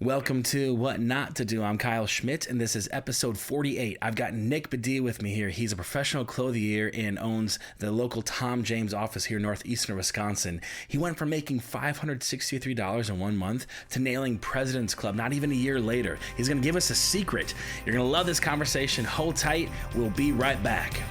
Welcome to What Not to Do. I'm Kyle Schmidt, and this is episode 48. I've got Nick Badilla with me here. He's a professional clothier and owns the local Tom James office here in northeastern Wisconsin. He went from making $563 in 1 month to nailing President's Club not even a year later. He's going to give us a secret. You're going to love this conversation. Hold tight. We'll be right back.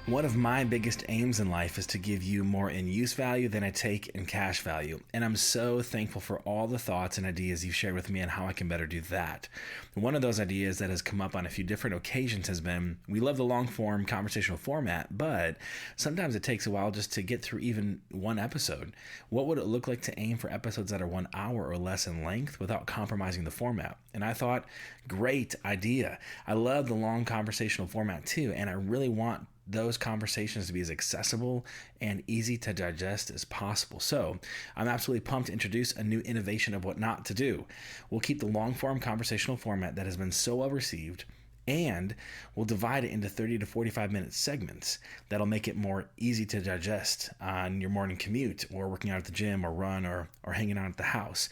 One of my biggest aims in life is to give you more in use value than I take in cash value. And I'm so thankful for all the thoughts and ideas you've shared with me on how I can better do that. One of those ideas that has come up on a few different occasions has been, we love the long form conversational format, but sometimes it takes a while just to get through even one episode. What would it look like to aim for episodes that are 1 hour or less in length without compromising the format? And I thought, great idea. I love the long conversational format too, and I really want those conversations to be as accessible and easy to digest as possible. So I'm absolutely pumped to introduce a new innovation of what not to do. We'll keep the long form conversational format that has been so well received, and we'll divide it into 30 to 45 minute segments that'll make it more easy to digest on your morning commute or working out at the gym or run or hanging out at the house.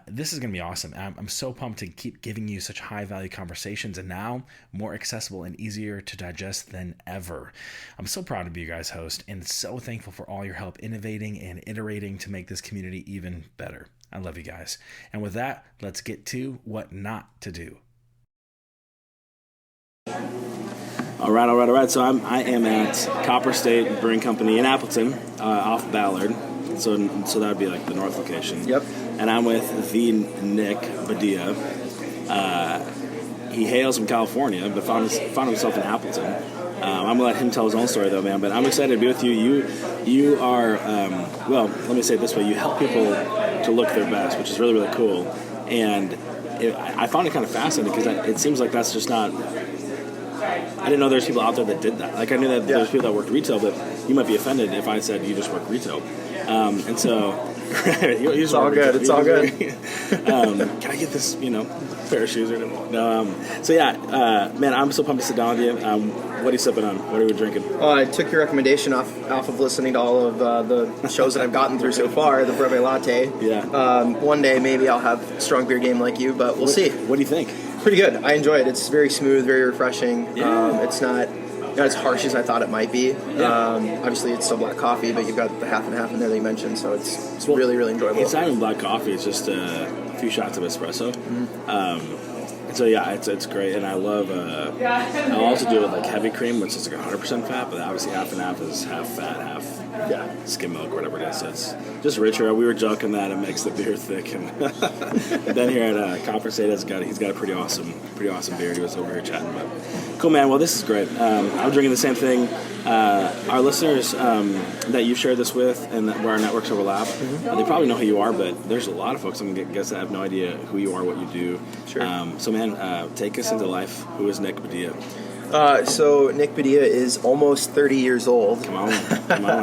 This is going to be awesome. I'm so pumped to keep giving you such high value conversations, and now more accessible and easier to digest than ever. I'm so proud to be your guys' host and so thankful for all your help innovating and iterating to make this community even better. I love you guys. And with that, let's get to what not to do. All right. So I am at Copper State Brewing Company in Appleton, off Ballard. So that would be like the north location. Yep. And I'm with the Nick Badilla. He hails from California, but found himself in Appleton. I'm gonna let him tell his own story though, man. But I'm excited to be with you. You are well. Let me say it this way: you help people to look their best, which is really, really cool. And I found it kind of fascinating because it seems like that's just not. I didn't know there's people out there that did that. Like, I knew that there's people that worked retail, but you might be offended if I said you just work retail. And so... it's all good. It's all good. Can I get this, pair of shoes or whatever? No, man, I'm so pumped to sit down with you. What are you sipping on? What are we drinking? I took your recommendation off of listening to all of the shows that I've gotten through so far, the Breve Latte. Yeah. One day, maybe I'll have strong beer game like you, but we'll see. What do you think? Pretty good. I enjoy it. It's very smooth, very refreshing. Yeah. It's not as harsh as I thought it might be. Yeah. Obviously, it's still black coffee, but you've got the half and half in there that you mentioned, so it's really, really enjoyable. It's not even black coffee. It's just a few shots of espresso. Mm-hmm. So yeah, it's great, and I love. I'll also do it with like heavy cream, which is like 100% fat, but obviously half and half is half fat, half skim milk, or whatever it is. So it's just richer. We were joking that it makes the beer thick, and then here at Copper State, he's got a pretty awesome beer. He was over here chatting about. Cool, man. Well, this is great. I'm drinking the same thing. Our listeners that you've shared this with, and where our networks overlap, they probably know who you are, but there's a lot of folks I'm gonna guess that have no idea who you are, what you do. Sure. So, man, take us into life. Who is Nick Badilla? So Nick Badilla is almost 30 years old. Come on.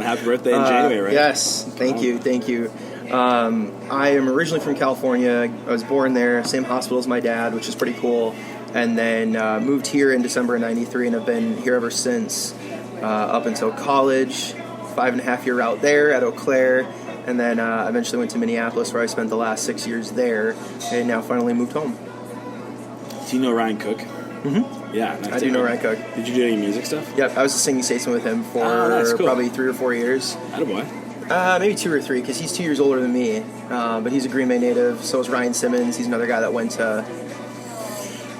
Happy birthday in January, right? Yes. Thank you. I am originally from California. I was born there, same hospital as my dad, which is pretty cool. And then moved here in December of 93 and have been here ever since, up until college, 5.5 year route there at Eau Claire. And then eventually went to Minneapolis, where I spent the last 6 years there, and now finally moved home. Do you know Ryan Cook? Mm-hmm. Yeah. I do know Ryan Cook. Did you do any music stuff? Yep, I was a singing station with him for cool. probably 3 or 4 years. Attaboy. Maybe 2 or 3, because he's 2 years older than me. But he's a Green Bay native. So is Ryan Simmons. He's another guy that went to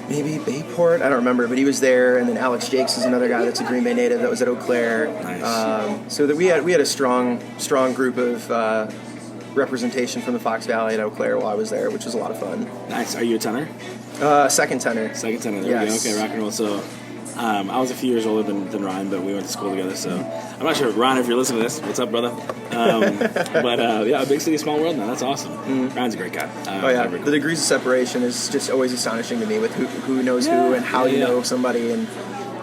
maybe Bayport. I don't remember, but he was there. And then Alex Jakes is another guy that's a Green Bay native that was at Eau Claire. Nice. So that we had a strong group of representation from the Fox Valley at Eau Claire while I was there, which was a lot of fun. Nice. Are you a tenor? Second tenor. There yes. we go. Okay, rock and roll. So I was a few years older than Ryan, but we went to school together. So I'm not sure, Ryan, if you're listening to this, what's up, brother? But big city, small world now. That's awesome. Ryan's a great guy. The degrees of separation is just always astonishing to me with who knows who and how you know somebody. And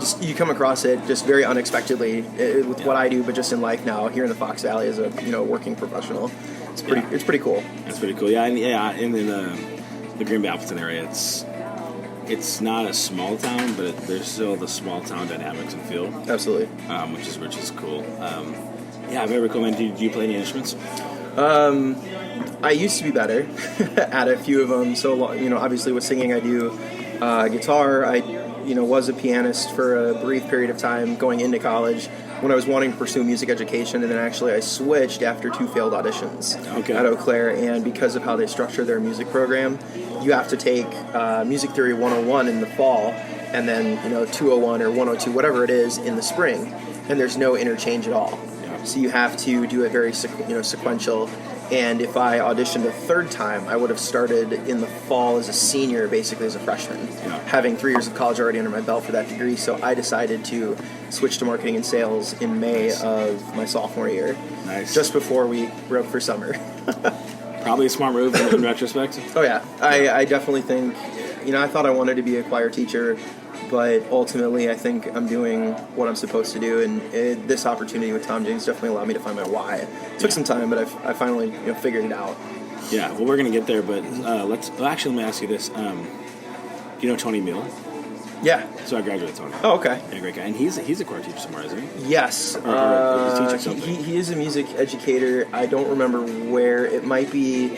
just you come across it just very unexpectedly with what I do, but just in life now here in the Fox Valley as a working professional. It's pretty cool. It's pretty cool. Yeah, and in the Green Bay Appleton area, it's not a small town, but there's still the small town dynamics and feel. Absolutely. Which is cool. Very cool. Man, do you play any instruments? I used to be better at a few of them. So, obviously with singing, I do guitar. I, was a pianist for a brief period of time going into college when I was wanting to pursue music education, and then actually I switched after 2 failed auditions at Eau Claire, and because of how they structure their music program, you have to take Music Theory 101 in the fall, and then 201 or 102, whatever it is, in the spring, and there's no interchange at all. So you have to do it very sequential. And if I auditioned a third time, I would have started in the fall as a senior, basically as a freshman, having 3 years of college already under my belt for that degree. So I decided to switch to marketing and sales in May of my sophomore year. Nice. Just before we broke for summer. Probably a smart move in retrospect. Oh, yeah. I definitely think, I thought I wanted to be a choir teacher, but ultimately I think I'm doing what I'm supposed to do, and this opportunity with Tom James definitely allowed me to find my why. It took some time, but I finally figured it out. Yeah, well, we're going to get there, but let me ask you this. Do you know Tony Meal? Yeah. So I graduated Tony. Oh, okay. Yeah, great guy. And he's a choir teacher somewhere, isn't he? Yes. He is a music educator. I don't remember where. It might be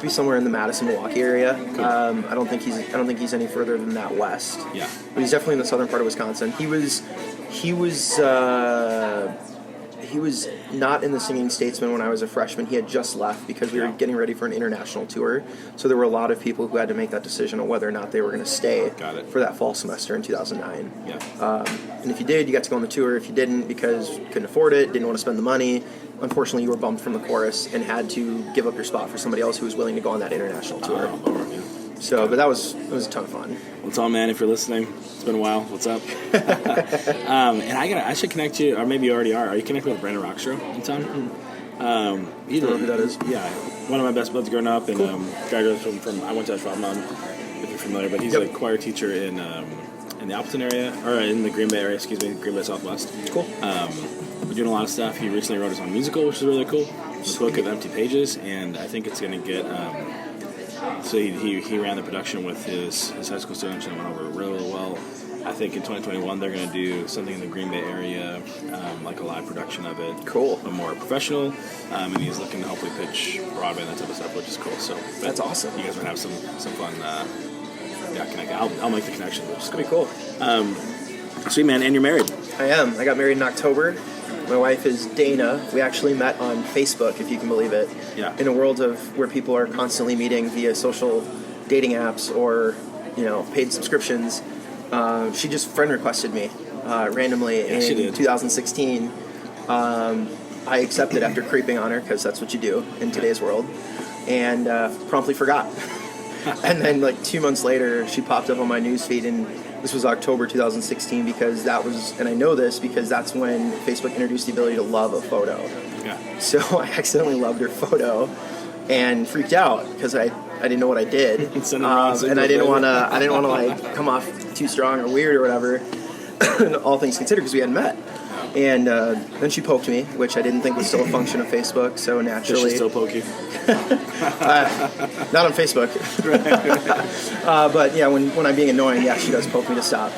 somewhere in the Madison, Milwaukee area. Cool. I don't think he's any further than that west. Yeah. But he's definitely in the southern part of Wisconsin. He was not in the Singing Statesman when I was a freshman. He had just left because we were getting ready for an international tour. So there were a lot of people who had to make that decision on whether or not they were going to stay for that fall semester in 2009. Yeah. And if you did, you got to go on the tour. If you didn't, because you couldn't afford it, didn't want to spend the money, unfortunately you were bumped from the chorus and had to give up your spot for somebody else who was willing to go on that international tour. So, but it was a ton of fun. Well, Tom, man, if you're listening, it's been a while. What's up? And I should connect you, or maybe you already are. Are you connected with Brandon Rockstro in town? You know who that is? Yeah, one of my best buds growing up, and graduated from I went to Schwabman, if you're familiar, but he's a choir teacher in the Appleton area, or in the Green Bay area, Green Bay Southwest. Cool. We're doing a lot of stuff. He recently wrote his own musical, which is really cool. The book of Empty Pages, and I think it's going to get. So he ran the production with his high school students and it went over really well. I think in 2021 they're going to do something in the Green Bay area, like a live production of it. Cool. But more professional, and he's looking to hopefully pitch Broadway and that type of stuff, which is cool. So that's awesome. You guys might have some fun. Connect. I'll make the connection, which is pretty cool. Sweet, man. And you're married? I am. I got married in October. My wife is Dana. We actually met on Facebook, if you can believe it. Yeah. In a world of where people are constantly meeting via social dating apps or, paid subscriptions, she just friend requested me randomly in 2016. I accepted after creeping on her, because that's what you do in today's world, and promptly forgot. And then 2 months later, she popped up on my newsfeed, and this was October 2016, because that was, and I know this because that's when Facebook introduced the ability to love a photo. Yeah. So I accidentally loved her photo and freaked out because I didn't know what I did, and I didn't want to come off too strong or weird or whatever. All things considered, because we hadn't met. And then she poked me, which I didn't think was still a function of Facebook, so naturally... Does she still poke you? Not on Facebook. But yeah, when I'm being annoying, yeah, she does poke me to stop.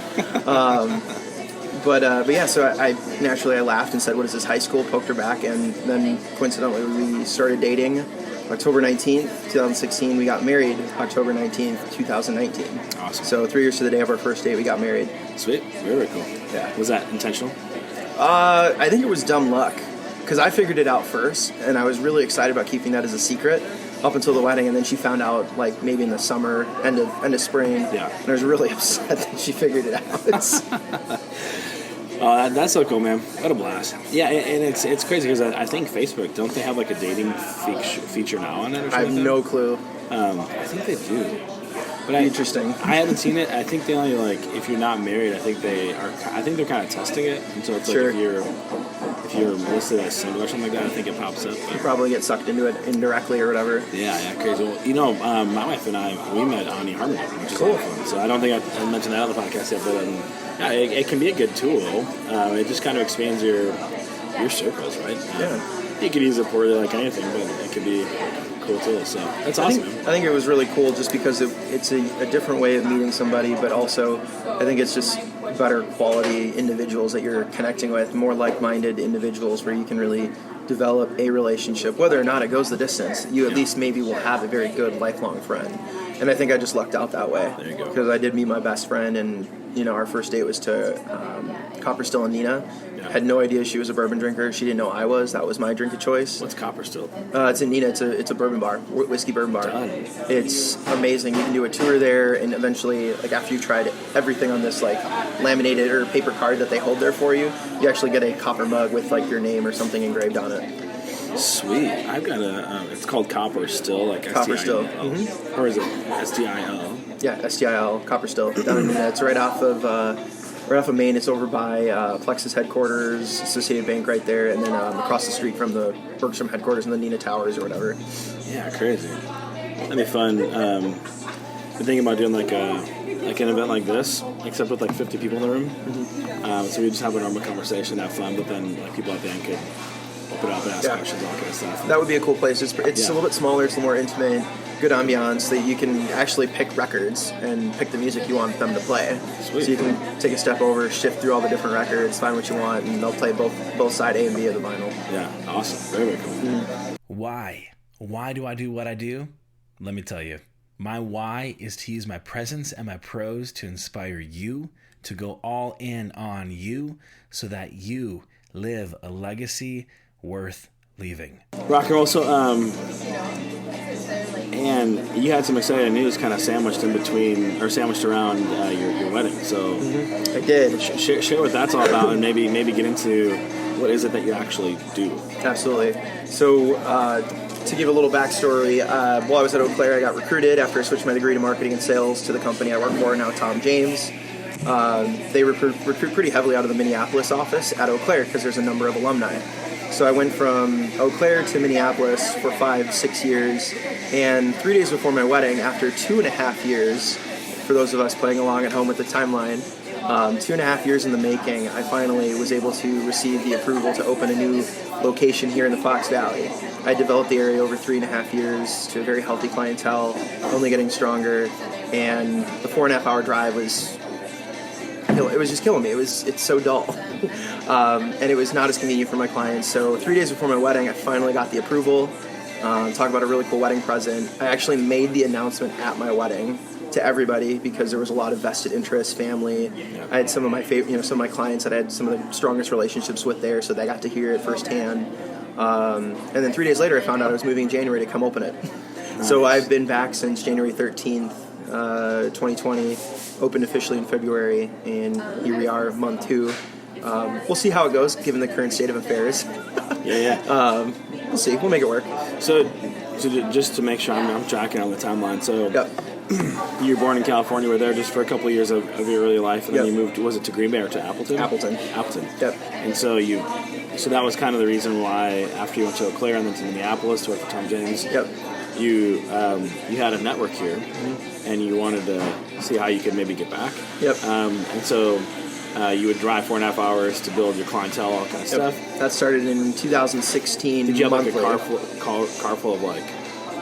But yeah, so I naturally laughed and said, what is this, high school? Poked her back, and then coincidentally we started dating October 19th, 2016. We got married October 19th, 2019. Awesome. So 3 years to the day of our first date, we got married. Sweet. Very cool. Yeah. Was that intentional? I think it was dumb luck, because I figured it out first, and I was really excited about keeping that as a secret up until the wedding, and then she found out maybe in the summer, end of spring. Yeah. And I was really upset that she figured it out. That's so cool, man. What a blast. Yeah, and it's crazy because I think Facebook, don't they have a dating feature now on it or something? I have no clue. I think they do. But interesting. I haven't seen it. I think they only if you're not married, I think they're kind of testing it. And so it's sure. if you're listed as single or something like that, I think it pops up. You probably get sucked into it indirectly or whatever. Yeah, crazy. Well, my wife and I, we met on eHarmony, which is cool. Fun. So I don't think I mentioned that on the podcast yet, but Yeah, it can be a good tool. It just kind of expands your circles, right? Yeah. You could use it for like anything, but it could be a cool tool. So that's awesome. I think it was really cool just because it's a different way of meeting somebody, but also I think it's just better quality individuals that you're connecting with, more like-minded individuals where you can really develop a relationship. Whether or not it goes the distance, you at least maybe will have a very good lifelong friend. And I think I just lucked out that way. There you go. Because I did meet my best friend, and our first date was to Copper Still and Nina. Yeah. Had no idea she was a bourbon drinker. She didn't know I was. That was my drink of choice. What's Copper Still? It's in Nina. It's a bourbon bar, whiskey bourbon bar. Done. It's amazing. You can do a tour there, and eventually, like after you've tried everything on this like laminated or paper card that they hold there for you, you actually get a copper mug with like your name or something engraved on it. Sweet. I've got it's called Copper Still, like Copper Still. Mm-hmm. Or is it STIL? Yeah, STIL, Copper Still. Down in Nina. It's right off of Main. It's over by Plexus headquarters, Associated Bank right there, and then across the street from the Bergstrom headquarters and the Nina Towers or whatever. Yeah, crazy. That'd be fun. Been thinking about doing like an event like this, except with like 50 people in the room. Mm-hmm. So we just have a normal conversation, have fun, but then like people at the end could open up and ask questions, all kind of stuff. That would be a cool place. It's a little bit smaller, it's a little more intimate, good ambiance, that you can actually pick records and pick the music you want them to play. Sweet. So you can take a step over, shift through all the different records, find what you want, and they'll play both side A and B of the vinyl. Yeah, awesome. Very, very cool. Mm-hmm. Why? Why do I do what I do? Let me tell you. My why is to use my presence and my prose to inspire you to go all in on you so that you live a legacy worth leaving. Rock and roll. So, and you had some exciting news kind of sandwiched around your wedding. So, I did. Share what that's all about, and maybe get into what is it that you actually do. Absolutely. So, to give a little backstory, while I was at Eau Claire, I got recruited after I switched my degree to marketing and sales to the company I work for now, Tom James. They recruit pretty heavily out of the Minneapolis office at Eau Claire because there's a number of alumni. So I went from Eau Claire to Minneapolis for 5-6 years, and 3 days before my wedding, after 2.5 years, for those of us playing along at home with the timeline, 2.5 years in the making, I finally was able to receive the approval to open a new location here in the Fox Valley. I developed the area over 3.5 years to a very healthy clientele, only getting stronger, and the 4.5-hour drive was just killing me. It's so dull. And it was not as convenient for my clients. So 3 days before my wedding, I finally got the approval. Talk about a really cool wedding present. I actually made the announcement at my wedding to everybody because there was a lot of vested interest, family. I had some of my some of my clients that I had some of the strongest relationships with there, so they got to hear it firsthand. And then 3 days later, I found out I was moving in January to come open it. Nice. So I've been back since January 13th, 2020. Opened officially in February, and here we are, month 2. We'll see how it goes, given the current state of affairs. We'll see. We'll make it work. So just to make sure I'm tracking on the timeline. So yep. You were born in California. Were there just for a couple of years of your early life, and then you moved. Was it to Green Bay or to Appleton? Appleton. Yep. And so that was kind of the reason why after you went to Eau Claire and then to Minneapolis to work for Tom James. Yep. You had a network here, and you wanted to see how you could maybe get back. Yep. And so you would drive 4.5 hours to build your clientele, all kind of stuff. That started in 2016. Did you have like a car full of like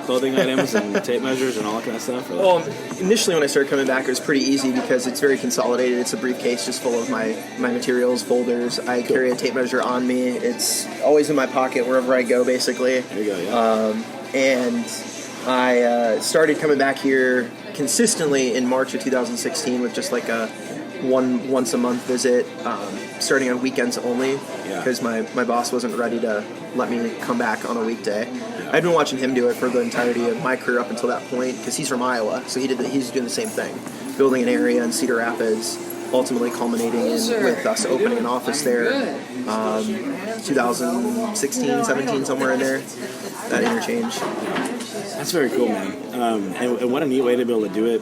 clothing items and tape measures and all that kind of stuff? Well, initially when I started coming back, it was pretty easy because it's very consolidated. It's a briefcase just full of my materials, folders. I carry a tape measure on me. It's always in my pocket wherever I go, basically. There you go, yeah. And I started coming back here consistently in March of 2016 with just like a once a month visit, starting on weekends only, because my boss wasn't ready to let me come back on a weekday. Yeah. I'd been watching him do it for the entirety of my career up until that point, because he's from Iowa, so he's doing the same thing, building an area in Cedar Rapids, ultimately culminating with us opening an office there, 2016, 17, somewhere in there, that interchange. That's very cool, man. And what a neat way to be able to do it.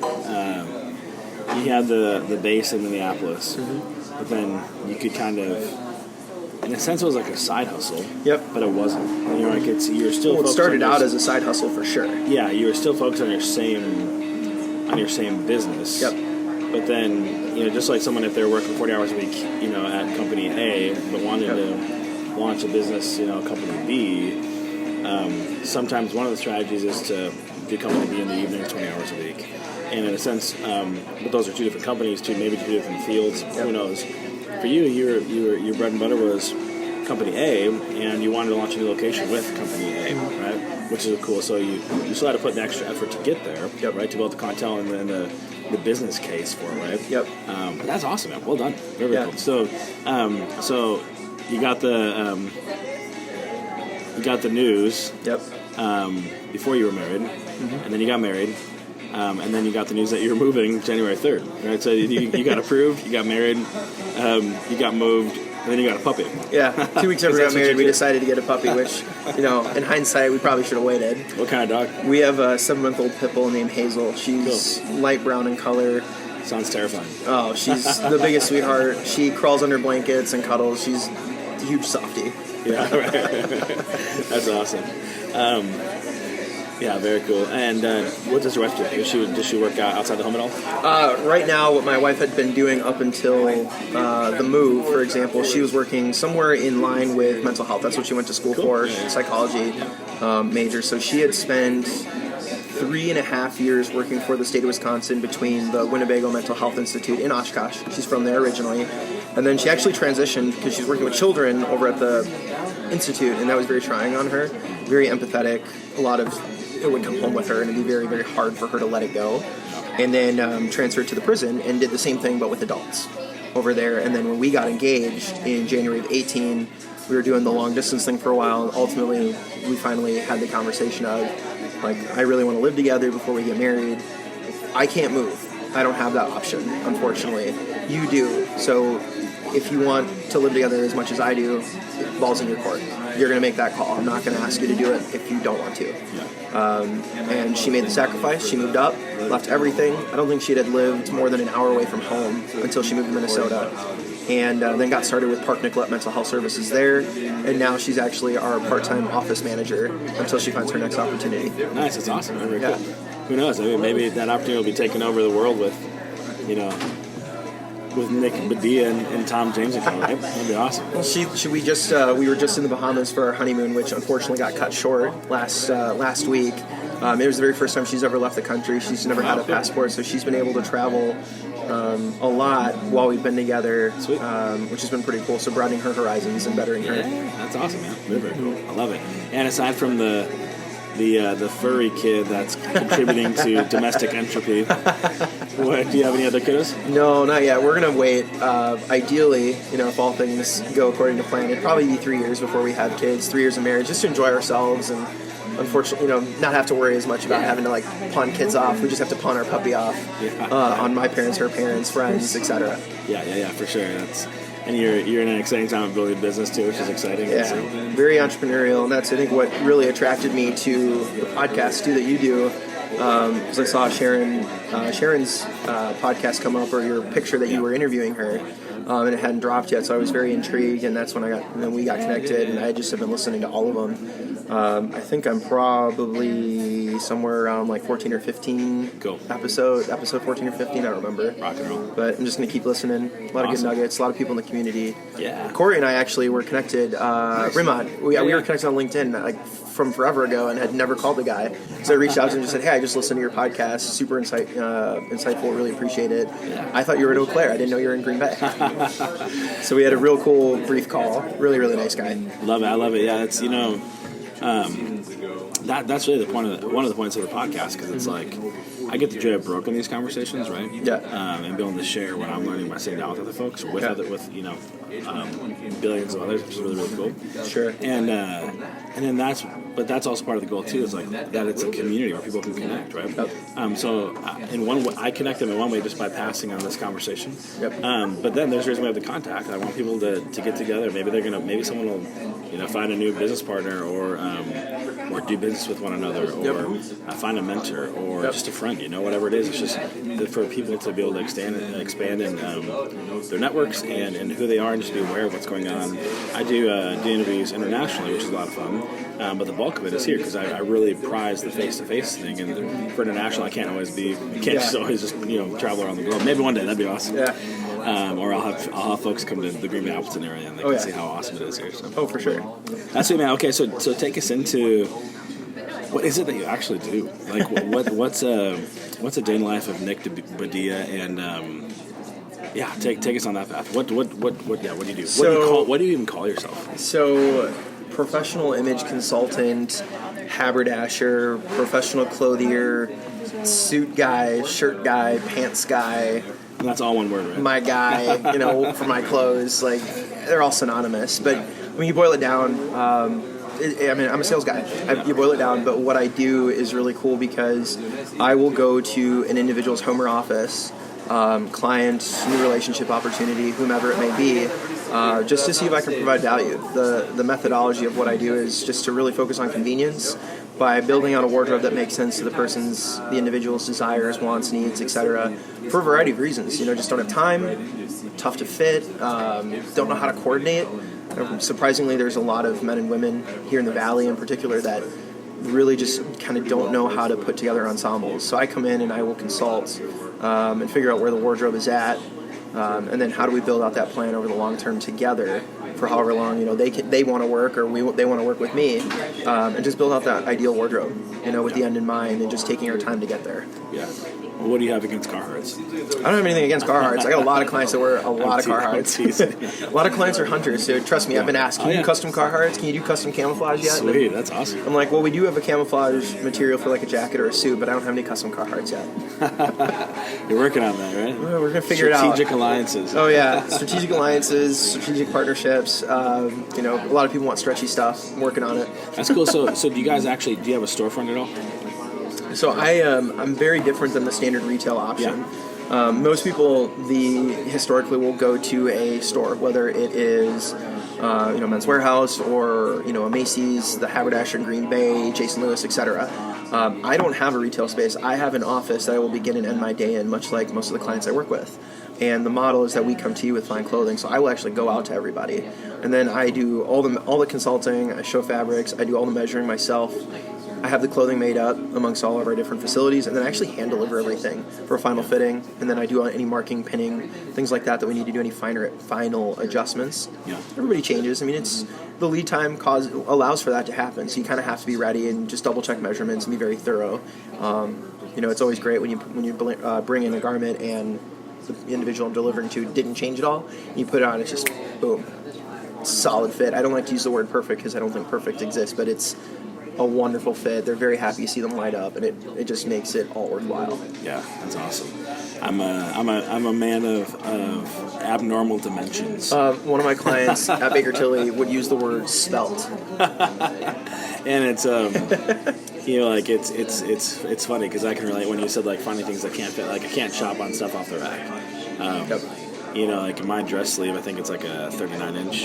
You had the base in Minneapolis, but then you could kind of, in a sense, it was like a side hustle. Yep. But it wasn't. And you're like, you're still. Well, it started out as a side hustle for sure. Yeah, you were still focused on your same business. Yep. But then just like someone if they're working 40 hours a week, at company A, but wanted to launch a business, company B, sometimes one of the strategies is to do company B in the evening 20 hours a week. And in a sense, but those are two different companies, maybe two different fields. Who knows? For you, your bread and butter was company A, and you wanted to launch a new location with company A, right? Which is cool. So you still had to put an extra effort to get there, right? To build the content and then the business case for it, right? Yep. But that's awesome, man. Well done. Very cool. So, you got the news. Yep. Before you were married, and then you got married. And then you got the news that you were moving January 3rd, right? So you got approved, you got married, you got moved, and then you got a puppy. Yeah, 2 weeks after we got married, we decided to get a puppy, which, in hindsight, we probably should have waited. What kind of dog? We have a 7-month-old pit bull named Hazel. She's light brown in color. Sounds terrifying. Oh, she's the biggest sweetheart. She crawls under blankets and cuddles. She's a huge softie. Yeah, right. That's awesome. Yeah, very cool. And what does your wife do? Does she work outside the home at all? Right now, what my wife had been doing up until the move, for example, she was working somewhere in line with mental health. That's what she went to school for, psychology major. So she had spent 3.5 years working for the state of Wisconsin between the Winnebago Mental Health Institute in Oshkosh. She's from there originally. And then she actually transitioned because she's working with children over at the institute, and that was very trying on her. Very empathetic. It would come home with her, and it'd be very, very hard for her to let it go. And then transferred to the prison and did the same thing, but with adults over there. And then when we got engaged in January of 18, we were doing the long distance thing for a while. And ultimately, we finally had the conversation of, I really want to live together before we get married. I can't move. I don't have that option, unfortunately. You do. So if you want to live together as much as I do, ball's in your court. You're going to make that call. I'm not going to ask you to do it if you don't want to. And she made the sacrifice. She moved up, left everything. I don't think she had lived more than an hour away from home until she moved to Minnesota. And then got started with Park Nicollet Mental Health Services there. And now she's actually our part-time office manager until she finds her next opportunity. Nice. That's awesome. Very cool. Who knows? I mean, maybe that opportunity will be taking over the world with Nick Badilla and Tom James and right? That'd be awesome. Well, we were just in the Bahamas for our honeymoon, which unfortunately got cut short last week. It was the very first time she's ever left the country. She's never had a passport, so she's been able to travel a lot while we've been together, which has been pretty cool. So broadening her horizons and bettering her. That's awesome, man. Very, very cool. I love it. And aside from the furry kid that's contributing to domestic entropy. Do you have any other kiddos? No, not yet. We're going to wait. Ideally, if all things go according to plan, it'd probably be 3 years before we have kids, 3 years of marriage, just to enjoy ourselves and unfortunately, not have to worry as much about having to pawn kids off. We just have to pawn our puppy off on my parents, her parents, friends, etc. Yeah, for sure. And you're in an exciting time of building a business too, which is exciting. Yeah, very entrepreneurial, and that's I think what really attracted me to the podcast too that you do. Because I saw Sharon's podcast come up, or your picture that you were interviewing her, and it hadn't dropped yet, so I was very intrigued, and that's when we got connected, and I just have been listening to all of them. I think I'm probably somewhere around 14 or 15 episode 14 or 15, I don't remember. Rock and roll. But I'm just going to keep listening. A lot of good nuggets, a lot of people in the community. Yeah. Corey and I actually were connected. Rimad, we were connected on LinkedIn from forever ago and had never called the guy. So I reached out to him and just said, hey, I just listened to your podcast. Super insightful. Really appreciate it. Yeah. I thought you were in Eau Claire. I didn't know you were in Green Bay. So we had a real cool brief call. Really, really nice guy. Love it. I love it. Yeah, it's, that's really one of the points of the podcast, because it's I get the joy of brokering these conversations, right? Yeah. And being able to share what I'm learning by sitting down with other folks, with billions of others, which is really, really cool. Sure. And then that's also part of the goal too, is that it's a community where people can connect, right? Yep. So in one way, I connect them in one way just by passing on this conversation. Yep. But then there's a reason we have the contact. I want people to get together. Maybe someone will find a new business partner, or do business with one another, or find a mentor, or just a friend. whatever it is. It's just for people to be able to expand in their networks and who they are, and just be aware of what's going on. I do interviews internationally, which is a lot of fun, but the bulk of it is here because I really prize the face-to-face thing. And for international, I can't just always travel around the globe. Maybe one day that'd be awesome. Yeah. Or I'll have folks come to the Green Bay Appleton area and they can see how awesome it is here. So. Oh, for sure. That's it, man. Okay, so take us into what is it that you actually do? Like, what's a day in the life of Nick Badilla, and take us on that path. What do you do? So, what do you even call yourself? So, professional image consultant, haberdasher, professional clothier, suit guy, shirt guy, pants guy. And that's all one word, right? My guy, for my clothes, like they're all synonymous. But when you boil it down, I'm a sales guy. You boil it down, but what I do is really cool because I will go to an individual's home or office, client, new relationship opportunity, whomever it may be, just to see if I can provide value. The methodology of what I do is just to really focus on convenience by building out a wardrobe that makes sense to the individual's desires, wants, needs, etc. for a variety of reasons. Just don't have time, tough to fit, don't know how to coordinate. Surprisingly, there's a lot of men and women here in the Valley in particular that really just kind of don't know how to put together ensembles. So I come in and I will consult and figure out where the wardrobe is at, and then how do we build out that plan over the long term together for however long they want to work or they want to work with me, and just build out that ideal wardrobe, with the end in mind and just taking our time to get there. Yeah. What do you have against Carhartts? I don't have anything against Carhartts. I got a lot of clients that wear a lot of Carhartts. A lot of clients are hunters, so trust me, I've been asked, can you do custom Carhartts? Can you do custom camouflage yet? Sweet, that's awesome. I'm like, well, we do have a camouflage material for like a jacket or a suit, but I don't have any custom Carhartts yet. You're working on that, right? Well, we're going to figure it out. Strategic alliances. Oh, yeah. Strategic alliances, strategic partnerships. A lot of people want stretchy stuff. I'm working on it. That's cool. So do you guys do you have a storefront at all? So I'm very different than the standard retail option. Yeah. Most people historically will go to a store, whether it is Men's Warehouse or a Macy's, the Haberdasher in Green Bay, Jason Lewis, etc. I don't have a retail space. I have an office that I will begin and end my day in, much like most of the clients I work with. And the model is that we come to you with fine clothing, so I will actually go out to everybody, and then I do all the consulting. I show fabrics. I do all the measuring myself. I have the clothing made up amongst all of our different facilities, and then I actually hand deliver everything for a final fitting, and then I do any marking, pinning, things like that we need to do, any final adjustments. Yeah. Everybody changes. I mean, the lead time allows for that to happen, so you kind of have to be ready and just double-check measurements and be very thorough. It's always great when you bring in a garment and the individual I'm delivering to didn't change at all, and you put it on, it's just, boom, solid fit. I don't like to use the word perfect because I don't think perfect exists, but it's a wonderful fit. They're very happy to see them light up, and it just makes it all worthwhile. Yeah, that's awesome. I'm a man of abnormal dimensions. One of my clients at Baker Tilly would use the word svelte, and it's it's funny because I can relate when you said like finding things that can't fit. Like I can't shop on stuff off the rack. Yep. Like my dress sleeve, I think it's like a 39-inch.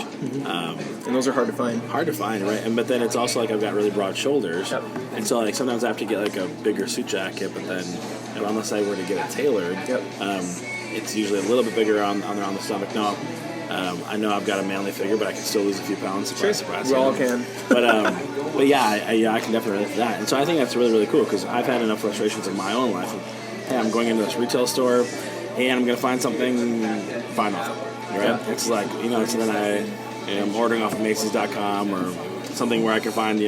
And those are hard to find. Hard to find, right? But then it's also like I've got really broad shoulders. Yep. And so like sometimes I have to get like a bigger suit jacket, but then unless I were to get it tailored, yep. It's usually a little bit bigger on the stomach. No, I know I've got a manly figure, but I can still lose a few pounds. Surprise. We all can. But yeah, I can definitely relate to that. And so I think that's really, really cool because I've had enough frustrations in my own life. Hey, I'm going into this retail store, and I'm going to find something fine off of it, right? Yeah. It's like, so then I'm ordering off of Macy's.com or something where I can find,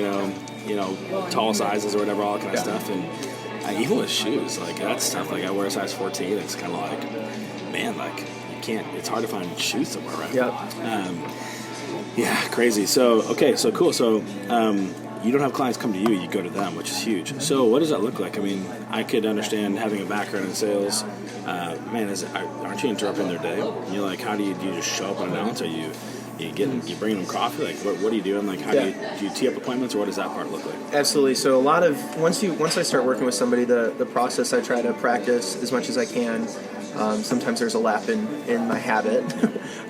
tall sizes or whatever, all that kind of stuff. And even with shoes, like that stuff, like I wear a size 14, it's kind of like, man, like you can't, it's hard to find shoes somewhere, right? Yeah. Yeah, crazy. So, okay, so cool. So, you don't have clients come to you, you go to them, which is huge. So what does that look like? I mean, I could understand having a background in sales. Aren't you interrupting their day? You're like, how do you just show up unannounced? Are you bringing them coffee? Like, what are you doing? Like, how do you tee up appointments, or what does that part look like? Absolutely. So a lot of, once I start working with somebody, the process I try to practice as much as I can. Sometimes there's a lap in my habit.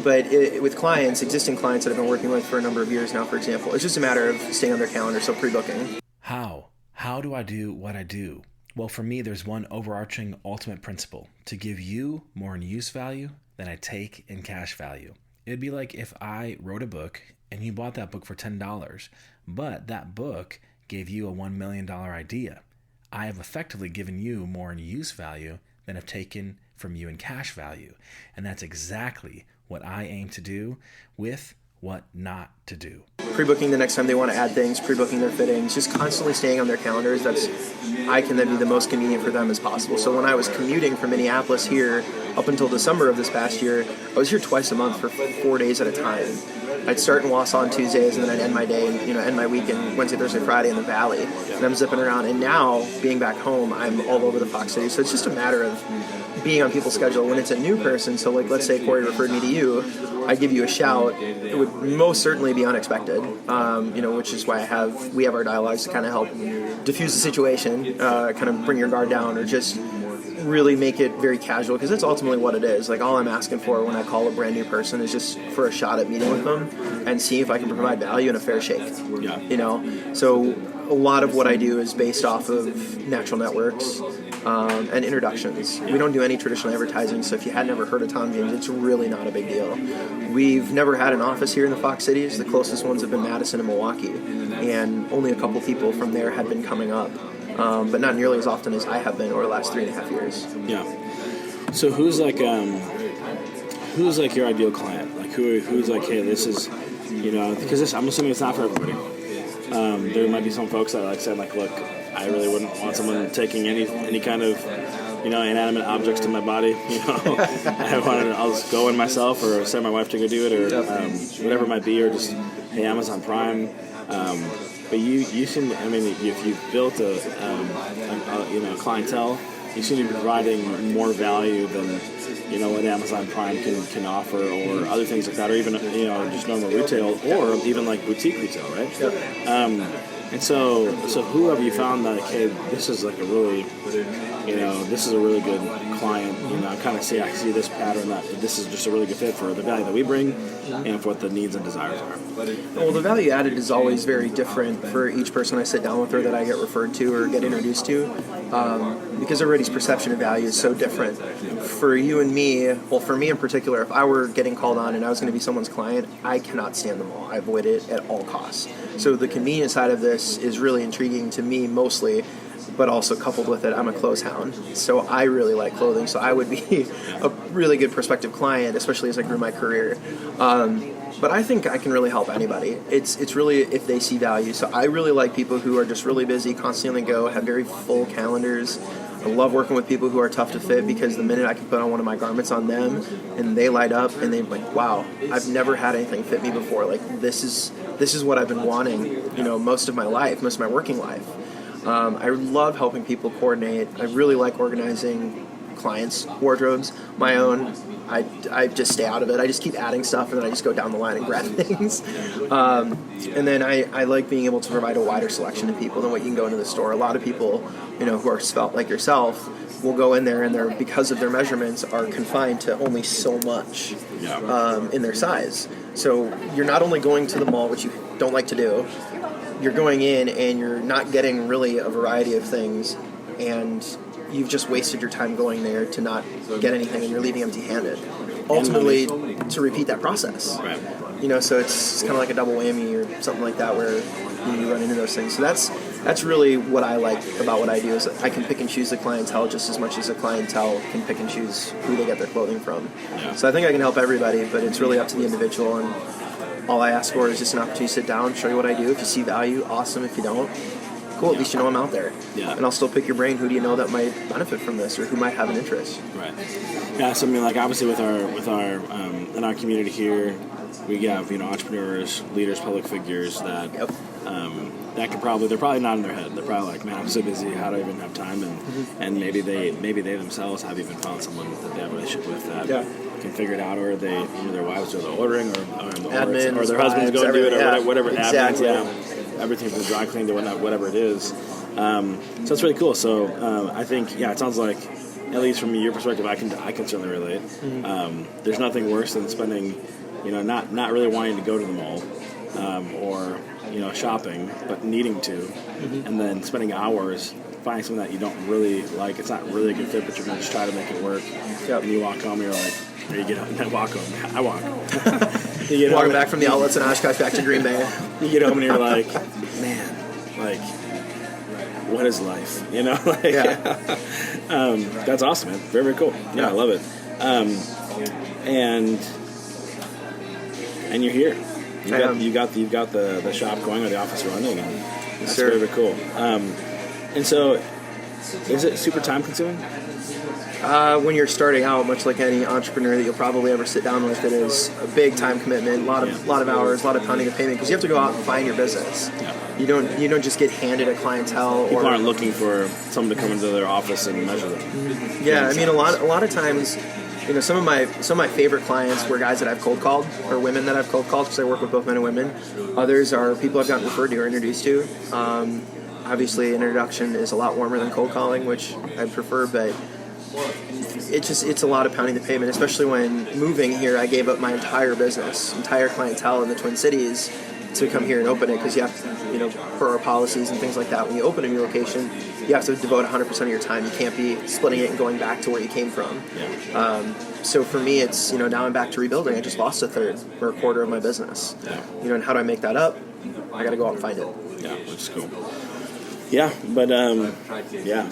But with clients, existing clients that I've been working with for a number of years now, for example, it's just a matter of staying on their calendar, so pre-booking. How do I do what I do? Well, for me, there's one overarching ultimate principle: to give you more in use value than I take in cash value. It'd be like if I wrote a book and you bought that book for $10, but that book gave you a $1 million idea. I have effectively given you more in use value than I've taken from you in cash value. And that's exactly what I aim to do with What Not to Do. Pre-booking the next time they want to add things, pre-booking their fittings, just constantly staying on their calendars. I can then be the most convenient for them as possible. So when I was commuting from Minneapolis here up until December of this past year, I was here twice a month for 4 days at a time. I'd start in Wallace on Tuesdays, and then I'd end my day, end my weekend Wednesday, Thursday, Friday in the Valley. And I'm zipping around. And now, being back home, I'm all over the Fox City. So it's just a matter of being on people's schedule. When it's a new person, so like let's say Corey referred me to you, I give you a shout, it would most certainly be unexpected, which is why we have our dialogues to kind of help diffuse the situation, kind of bring your guard down, or just really make it very casual, because that's ultimately what it is. Like, all I'm asking for when I call a brand new person is just for a shot at meeting with them and see if I can provide value and a fair shake. Yeah. So a lot of what I do is based off of natural networks and introductions. We don't do any traditional advertising, so if you had never heard of Tom James, it's really not a big deal. We've never had an office here in the Fox Cities. The closest ones have been Madison and Milwaukee, and only a couple people from there had been coming up, but not nearly as often as I have been over the last 3.5 years. Yeah. So who's like your ideal client? Like who's like, hey, this is, because I'm assuming it's not for everybody. There might be some folks that like said, like, look, I really wouldn't want someone taking any kind of, inanimate objects to my body. I'll just go in myself, or send my wife to go do it, or whatever it might be, or just, hey, Amazon Prime. But you seem, if you've built a clientele, you seem to be providing more value than what Amazon Prime can offer, or other things like that, or even just normal retail, or even like boutique retail, right? Yep. And so who have you found that, hey, this is like a really, this is a really good client, I see this pattern, that this is just a really good fit for the value that we bring and for what the needs and desires are. Well, the value added is always very different for each person I sit down with or that I get referred to or get introduced to, because everybody's perception of value is so different. For you and me, well, for me in particular, if I were getting called on and I was going to be someone's client, I cannot stand them all. I avoid it at all costs. So the convenience side of this is really intriguing to me mostly, but also coupled with it, I'm a clothes hound. So I really like clothing, so I would be a really good prospective client, especially as I grew my career. But I think I can really help anybody. It's really if they see value. So I really like people who are just really busy, constantly on the go, have very full calendars. I love working with people who are tough to fit, because the minute I can put on one of my garments on them and they light up and they're like, wow, I've never had anything fit me before. Like, this is what I've been wanting, most of my life, most of my working life. I love helping people coordinate. I really like organizing clients' wardrobes. My own, I just stay out of it. I just keep adding stuff, and then I just go down the line and grab things. And then I like being able to provide a wider selection to people than what you can go into the store. A lot of people, who are svelte like yourself, will go in there, and they're, because of their measurements, are confined to only so much in their size. So you're not only going to the mall, which you don't like to do, you're going in and you're not getting really a variety of things, and you've just wasted your time going there to not get anything, and you're leaving empty-handed. Ultimately, to repeat that process. Right. So it's kind of like a double whammy or something like that, where you run into those things. So that's really what I like about what I do, is that I can pick and choose the clientele just as much as a clientele can pick and choose who they get their clothing from. Yeah. So I think I can help everybody, but it's really up to the individual, and all I ask for is just an opportunity to sit down, show you what I do. If you see value, awesome. If you don't, cool, at least you know I'm out there. Yeah. And I'll still pick your brain. Who do you know that might benefit from this, or who might have an interest? Right. Yeah. So obviously with our in our community here, we have entrepreneurs, leaders, public figures that that could they're probably not in their head. They're probably like, man, I'm so busy. How do I even have time? And maybe they themselves have even found someone that they have a relationship with that can figure it out, or their wives do the ordering, or their husbands go and do it, or whatever. Exactly. Admins, everything from the dry clean to whatever it is. So it's really cool. So I think it sounds like, at least from your perspective, I can certainly relate. There's nothing worse than spending, not really wanting to go to the mall, or shopping, but needing to, and then spending hours finding something that you don't really like. It's not really a good fit, but you're going to just try to make it work. Yep. And you walk home, you're like, or you get home, I walk home. I walk. Walking back from the outlets in Oshkosh back to Green Bay. You get home and you're like, man, like, what is life? You know, like, that's awesome, man. Very, very cool. Yeah, I love it. And you're here. You've got the shop going or the office running, and that's very, very cool. And so, is it super time consuming? When you're starting out, much like any entrepreneur that you'll probably ever sit down with, it is a big time commitment, a lot of hours, a lot of pounding of payment, because you have to go out and find your business. Yeah. You don't just get handed a clientele. People aren't looking for someone to come into their office and measure them. Mm-hmm. Yeah, I mean a lot of times, some of my favorite clients were guys that I've cold called, or women that I've cold called, because I work with both men and women. Others are people I've gotten referred to or introduced to. Obviously, an introduction is a lot warmer than cold calling, which I prefer, but it's a lot of pounding the pavement, especially when moving here. I gave up my entire business, entire clientele in the Twin Cities to come here and open it, because you have to, for our policies and things like that, when you open a new location, you have to devote 100% of your time. You can't be splitting it and going back to where you came from. Yeah. So for me, it's, now I'm back to rebuilding. I just lost a third or a quarter of my business. Yeah. And how do I make that up? I got to go out and find it. Yeah, which is cool. Yeah, but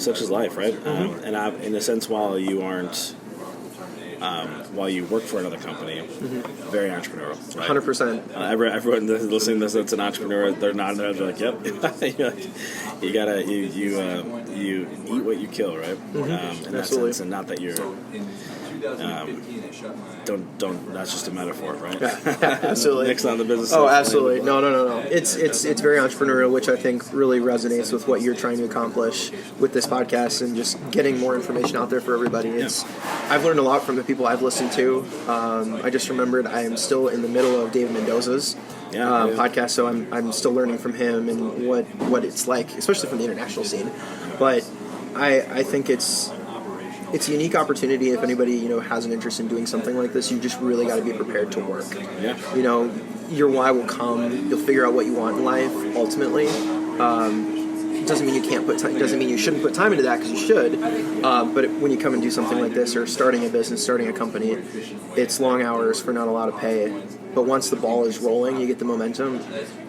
such is life, right? Mm-hmm. And in a sense, while you aren't, while you work for another company, mm-hmm. very entrepreneurial, right? 100%. Everyone listening to this that's an entrepreneur, they're not. They're like, yep. You gotta you eat what you kill, right? Mm-hmm. In that sense, and not that you're. Don't. That's just a metaphor, right? Yeah, absolutely. Nick's on the business. Oh, absolutely. No. It's very entrepreneurial, which I think really resonates with what you're trying to accomplish with this podcast and just getting more information out there for everybody. I've learned a lot from the people I've listened to. I just remembered I am still in the middle of David Mendoza's podcast, so I'm still learning from him and what it's like, especially from the international scene. But I think it's a unique opportunity. If anybody has an interest in doing something like this, you just really got to be prepared to work. Yeah. Your why will come. You'll figure out what you want in life ultimately. It doesn't mean you can't put time. It doesn't mean you shouldn't put time into that, because you should. But when you come and do something like this, or starting a business, starting a company, it's long hours for not a lot of pay. But once the ball is rolling, you get the momentum.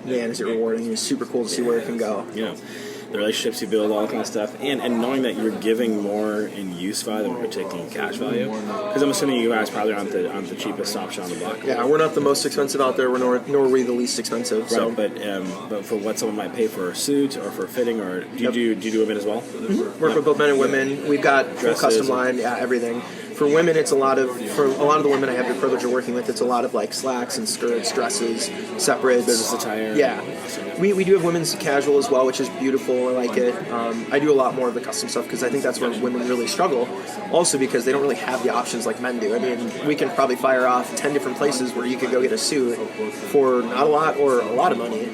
Man, is it rewarding? It's super cool to see where it can go. Yeah. The relationships you build, all that kind of stuff, and knowing that you're giving more in use value than you're taking cash value. Because I'm assuming you guys probably aren't the cheapest option on the block. Yeah, we're not the most expensive out there, nor are we the least expensive. Right, so. But for what someone might pay for a suit or for a fitting, or do you do women as well? Mm-hmm. Work with both men and women. We've got full custom line, everything. For women, it's a lot of the women I have the privilege of working with, it's a lot of like slacks and skirts, dresses, separates. Business attire. Yeah. We do have women's casual as well, which is beautiful. I like it. I do a lot more of the custom stuff, because I think that's where women really struggle. Also because they don't really have the options like men do. I mean, we can probably fire off 10 different places where you could go get a suit for not a lot or a lot of money.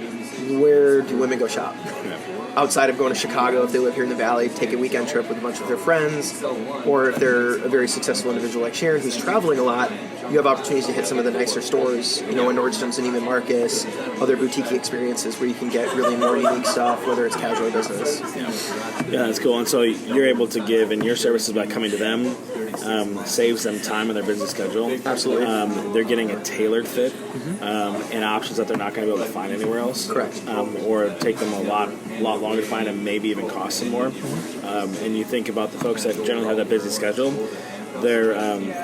Where do women go shop? Yeah. Outside of going to Chicago, if they live here in the Valley, take a weekend trip with a bunch of their friends, or if they're a very successful individual like Sharon who's traveling a lot, you have opportunities to hit some of the nicer stores, in Nordstrom's and even Marcus, other boutique experiences where you can get really more unique stuff, whether it's casual or business. Yeah, that's cool. And so you're able to give, and your services by coming to them saves them time in their business schedule. Absolutely. They're getting a tailored fit, and options that they're not going to be able to find anywhere else. Correct. Or take them a lot longer to find, and maybe even cost them more. And you think about the folks that generally have that busy schedule, their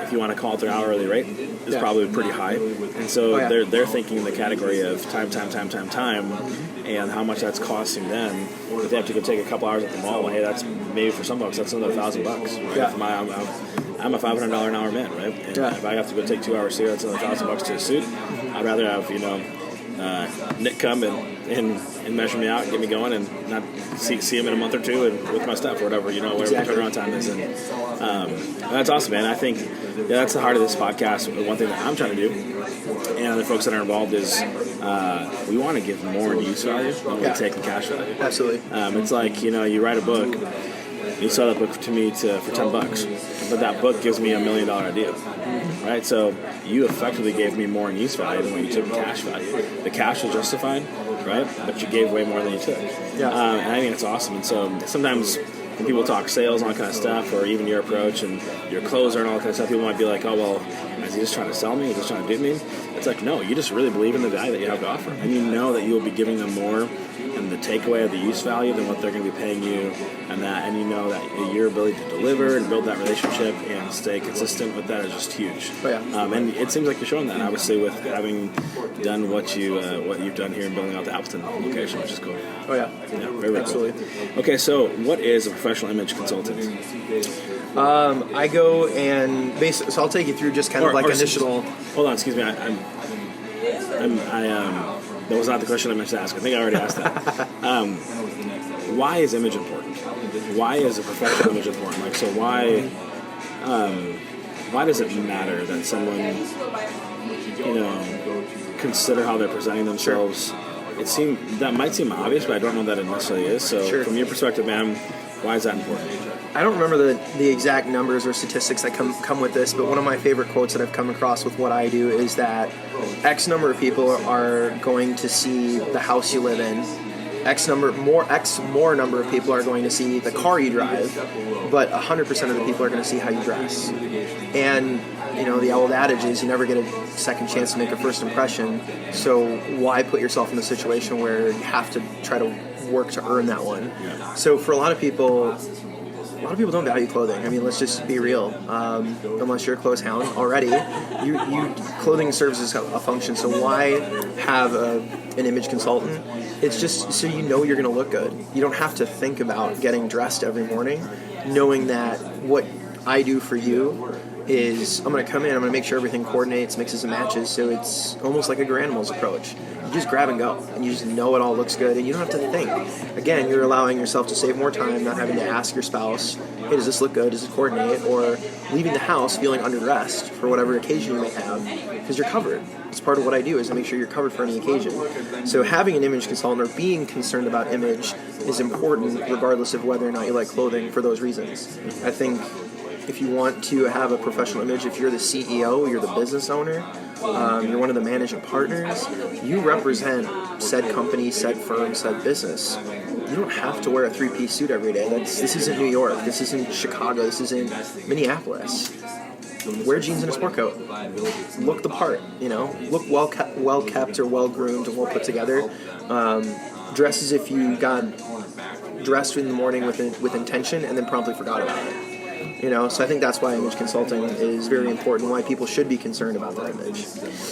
if you want to call it their hourly rate, is probably pretty high. And so they're thinking in the category of time, and how much that's costing them. If they have to go take a couple hours at the mall, well, hey, that's maybe for some folks that's another $1,000. Right? Yeah. I'm a $500 an hour man, right? And if I have to go take 2 hours here, that's another $1,000 to a suit. I'd rather have Nick come and measure me out and get me going, and not see him in a month or two and with my stuff or whatever, whatever the turnaround time is. And that's awesome, man. I think that's the heart of this podcast. One thing that I'm trying to do, and the folks that are involved, is we want to give more in use value than we take in cash value. Absolutely. It's like, you write a book, you sell that book to me for $10, but that book gives me $1 million idea. Right, so you effectively gave me more in use value than what you took in cash value. The cash was justified, right? But you gave way more than you took. Yeah. And I think it's awesome. And so sometimes when people talk sales and all that kind of stuff, or even your approach and your closer and all that kind of stuff, people might be like, oh, well, is he just trying to sell me? Is he just trying to do me? It's like, no, you just really believe in the value that you have to offer. And you know that you will be giving them more in the takeaway of the use value than what they're going to be paying you, and you know that your ability to deliver and build that relationship and stay consistent with that is just huge. Oh, yeah. And it seems like you're showing that, obviously, with having done what you've done here and building out the Appleton location, which is cool. Oh, yeah. Yeah, very, very Absolutely. cool. Okay, so what is a professional image consultant? I go and basically, so I'll take you through just kind of like initial. Hold on, excuse me. That was not the question I meant to ask. I think I already asked that. Why is image important? Why is a professional image important? Like, so why does it matter that someone, consider how they're presenting themselves? Sure. That might seem obvious, but I don't know that it necessarily is. So, sure. From your perspective, man, why is that important? I don't remember the exact numbers or statistics that come with this, but one of my favorite quotes that I've come across with what I do is that X number of people are going to see the house you live in. X more number of people are going to see the car you drive, but 100% of the people are going to see how you dress. And the old adage is you never get a second chance to make a first impression. So why put yourself in a situation where you have to try to work to earn that one? Yeah. So for a lot of people don't value clothing. I mean, let's just be real. Unless you're a clothes hound already, clothing serves as a function. So why have an image consultant? It's just so you're going to look good. You don't have to think about getting dressed every morning, knowing that what I do for you is I'm going to come in, I'm going to make sure everything coordinates, mixes and matches, so it's almost like a Granimals approach. You just grab and go, and you just know it all looks good, and you don't have to think. Again, you're allowing yourself to save more time, not having to ask your spouse, hey, does this look good, does it coordinate, or leaving the house feeling underdressed for whatever occasion you may have, because you're covered. It's part of what I do is I make sure you're covered for any occasion. So having an image consultant or being concerned about image is important regardless of whether or not you like clothing for those reasons. I think if you want to have a professional image, if you're the CEO, you're the business owner, you're one of the managing partners, you represent said company, said firm, said business. You don't have to wear a three-piece suit every day. This isn't New York. This isn't Chicago. This isn't Minneapolis. Wear jeans and a sport coat. Look the part, Look well kept or well groomed and well put together. Dress as if you got dressed in the morning with intention and then promptly forgot about it. So I think that's why image consulting is very important, why people should be concerned about their image.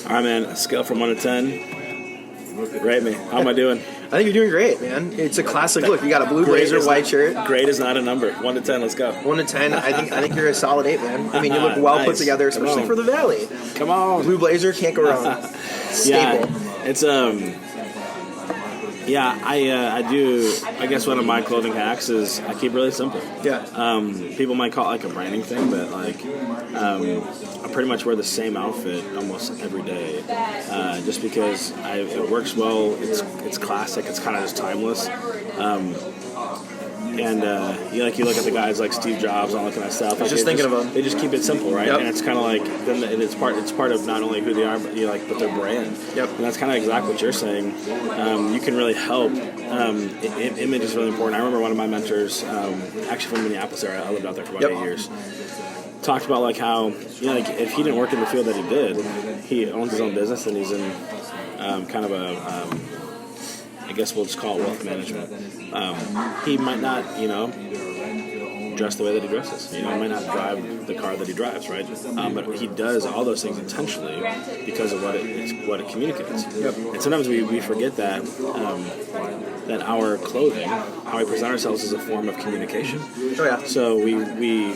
All right, man, a scale from 1 to 10. Rate me. How am I doing? I think you're doing great, man. It's a classic look. You got a blue blazer, white shirt. Great is not a number. 1 to 10, let's go. 1 to 10, I think you're a solid 8, man. I mean, you look well put together, especially for the Valley. Come on. Blue blazer, can't go wrong. Staple. Yeah, it's Yeah, I do. I guess one of my clothing hacks is I keep it really simple. Yeah. People might call it like a branding thing, but I pretty much wear the same outfit almost every day, just because it works well. It's classic. It's kind of just timeless. And you look at the guys like Steve Jobs and all that kind of stuff. I was just thinking of them. They just keep it simple, right? Yep. And it's kind of like then it's part of not only who they are, but their brand. Yep. And that's kind of exactly what you're saying. You can really help. Image is really important. I remember one of my mentors, actually from Minneapolis area. I lived out there for about 8 years. Talked about like how if he didn't work in the field that he did, he owns his own business and he's in kind of a I guess we'll just call it wealth management. He might not, dress the way that he dresses. He might not drive the car that he drives, right? But he does all those things intentionally because of what it communicates. Yep. And sometimes we forget that that our clothing, how we present ourselves, is a form of communication. Oh yeah. So we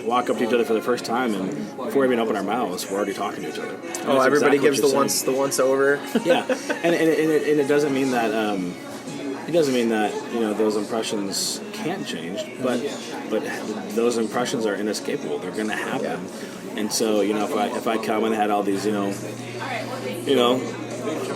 walk up to each other for the first time, and before we even open our mouths, we're already talking to each other. Oh, everybody gives the once over. Yeah, and it doesn't mean that those impressions can't change, but those impressions are inescapable. They're going to happen. Yeah. And so if I come and had all these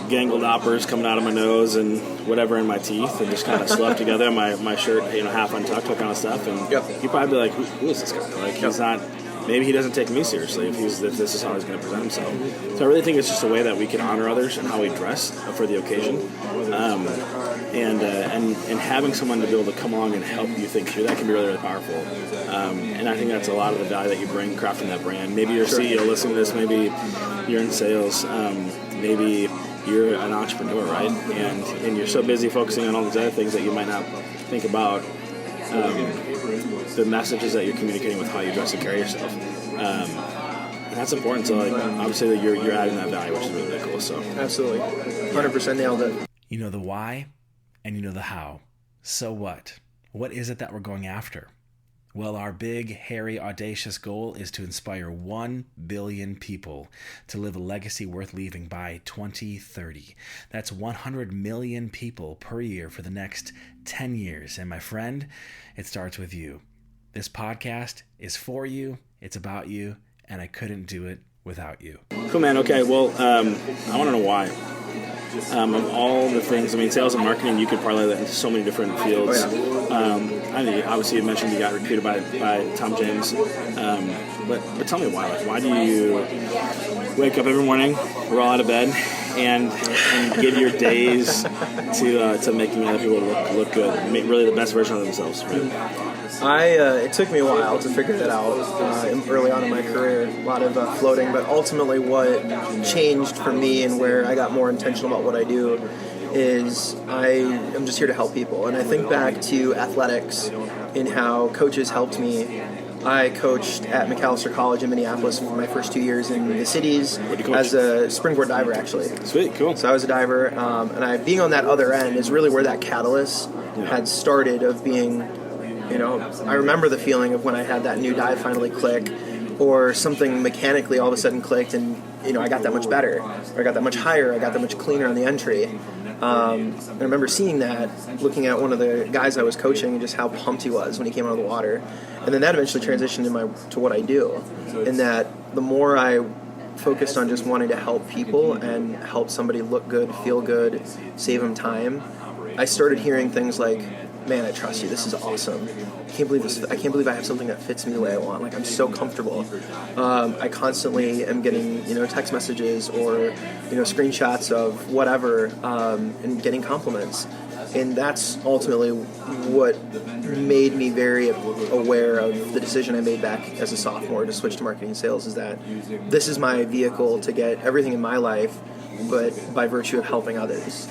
gangled uppers coming out of my nose and whatever in my teeth and just kind of slept together, my shirt half untucked, that kind of stuff, and you'd probably be like, who is this guy? Like he's not maybe he doesn't take me seriously if this is how he's going to present himself. So I really think it's just a way that we can honor others and how we dress for the occasion, and having someone to be able to come along and help you think through that can be really, really powerful. And I think that's a lot of the value that you bring crafting that brand. Maybe you're a CEO listening to this, maybe you're in sales, maybe you're an entrepreneur, right? And you're so busy focusing on all these other things that you might not think about the messages that you're communicating with how you dress and carry yourself. And that's important. So, obviously, that you're adding that value, which is really, really cool. So, absolutely, 100% nailed it. You know the why, and you know the how. So what? What is it that we're going after? Well, our big, hairy, audacious goal is to inspire 1 billion people to live a legacy worth leaving by 2030. That's 100 million people per year for the next 10 years. And my friend, it starts with you. This podcast is for you, it's about you, and I couldn't do it without you. Cool, man. Okay, well, I want to know why. Of all the things, sales and marketing, you could parlay that into so many different fields. Obviously, you mentioned you got recruited by Tom James, but tell me why. Why do you wake up every morning, roll out of bed, and give your days to making other people look good, make really the best version of themselves? Right? It took me a while to figure that out early on in my career, a lot of floating, but ultimately what changed for me and where I got more intentional about what I do is I am just here to help people. And I think back to athletics and how coaches helped me. I coached at McAllister College in Minneapolis for my first 2 years in the cities as a springboard diver, actually. Sweet, cool. So I was a diver, and being on that other end is really where that catalyst had started of being, I remember the feeling of when I had that new dive finally click, or something mechanically all of a sudden clicked, and I got that much better, or I got that much higher, I got that much cleaner on the entry. I remember seeing that, looking at one of the guys I was coaching, and just how pumped he was when he came out of the water. And then that eventually transitioned to what I do, in that the more I focused on just wanting to help people and help somebody look good, feel good, save them time, I started hearing things like, man, I trust you. This is awesome. I can't believe I have something that fits me the way I want. Like, I'm so comfortable. I constantly am getting, text messages or, screenshots of whatever, and getting compliments. And that's ultimately what made me very aware of the decision I made back as a sophomore to switch to marketing and sales, is that this is my vehicle to get everything in my life, but by virtue of helping others.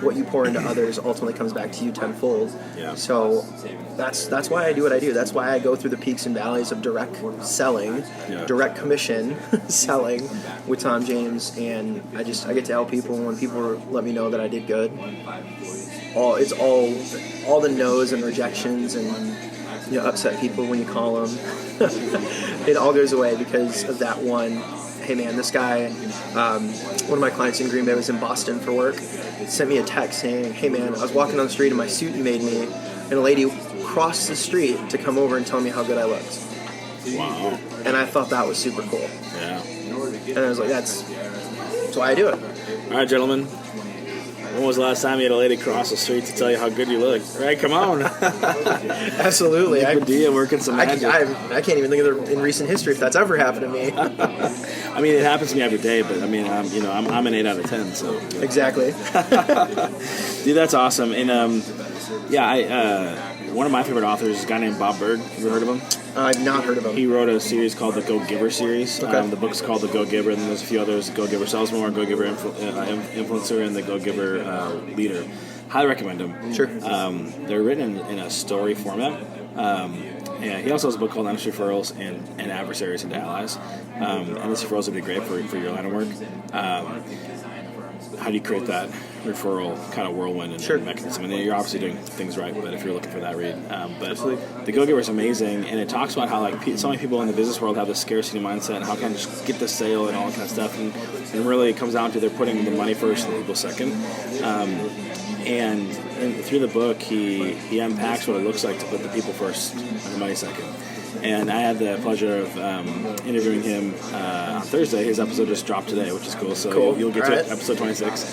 What you pour into others ultimately comes back to you tenfold. Yeah. So that's why I do what I do. That's why I go through the peaks and valleys of direct selling, direct commission selling with Tom James, and I get to help people. When people let me know that I did good, all the no's and rejections and upset people when you call them, it all goes away because of that one. Hey man, this guy, one of my clients in Green Bay was in Boston for work, sent me a text saying, hey man, I was walking down the street in my suit you made me, and a lady crossed the street to come over and tell me how good I looked. Wow. And I thought that was super cool. Yeah. And I was like, that's why I do it. All right, gentlemen. When was the last time you had a lady cross the street to tell you how good you looked? Right, come on. Absolutely. Nick Badilla working some magic. I can't even think of in recent history if that's ever happened to me. It happens to me every day, but I'm an 8 out of 10. So exactly. Dude, that's awesome. And one of my favorite authors is a guy named Bob Berg. Have you heard of him? I've not heard of him. He wrote a series called the Go Giver series. Okay. The book's called The Go Giver, and then there's a few others: Go Giver Sells More, Go Giver Influencer, and the Go Giver Leader. Highly recommend them. Sure. They're written in a story format. And he also has a book called Industry Referrals and Adversaries into Allies. And this referrals would be great for your line of work. How do you create that referral kind of whirlwind and mechanism? And you're obviously doing things right, but if you're looking for that read. But the Go Giver is amazing, and it talks about how so many people in the business world have this scarcity mindset and how can I just get the sale and all that kind of stuff. And really it comes down to they're putting the money first and the people second. And through the book, he unpacks what it looks like to put the people first and the money second. And I had the pleasure of interviewing him on Thursday. His episode just dropped today, which is cool. So you'll get to it, episode 26.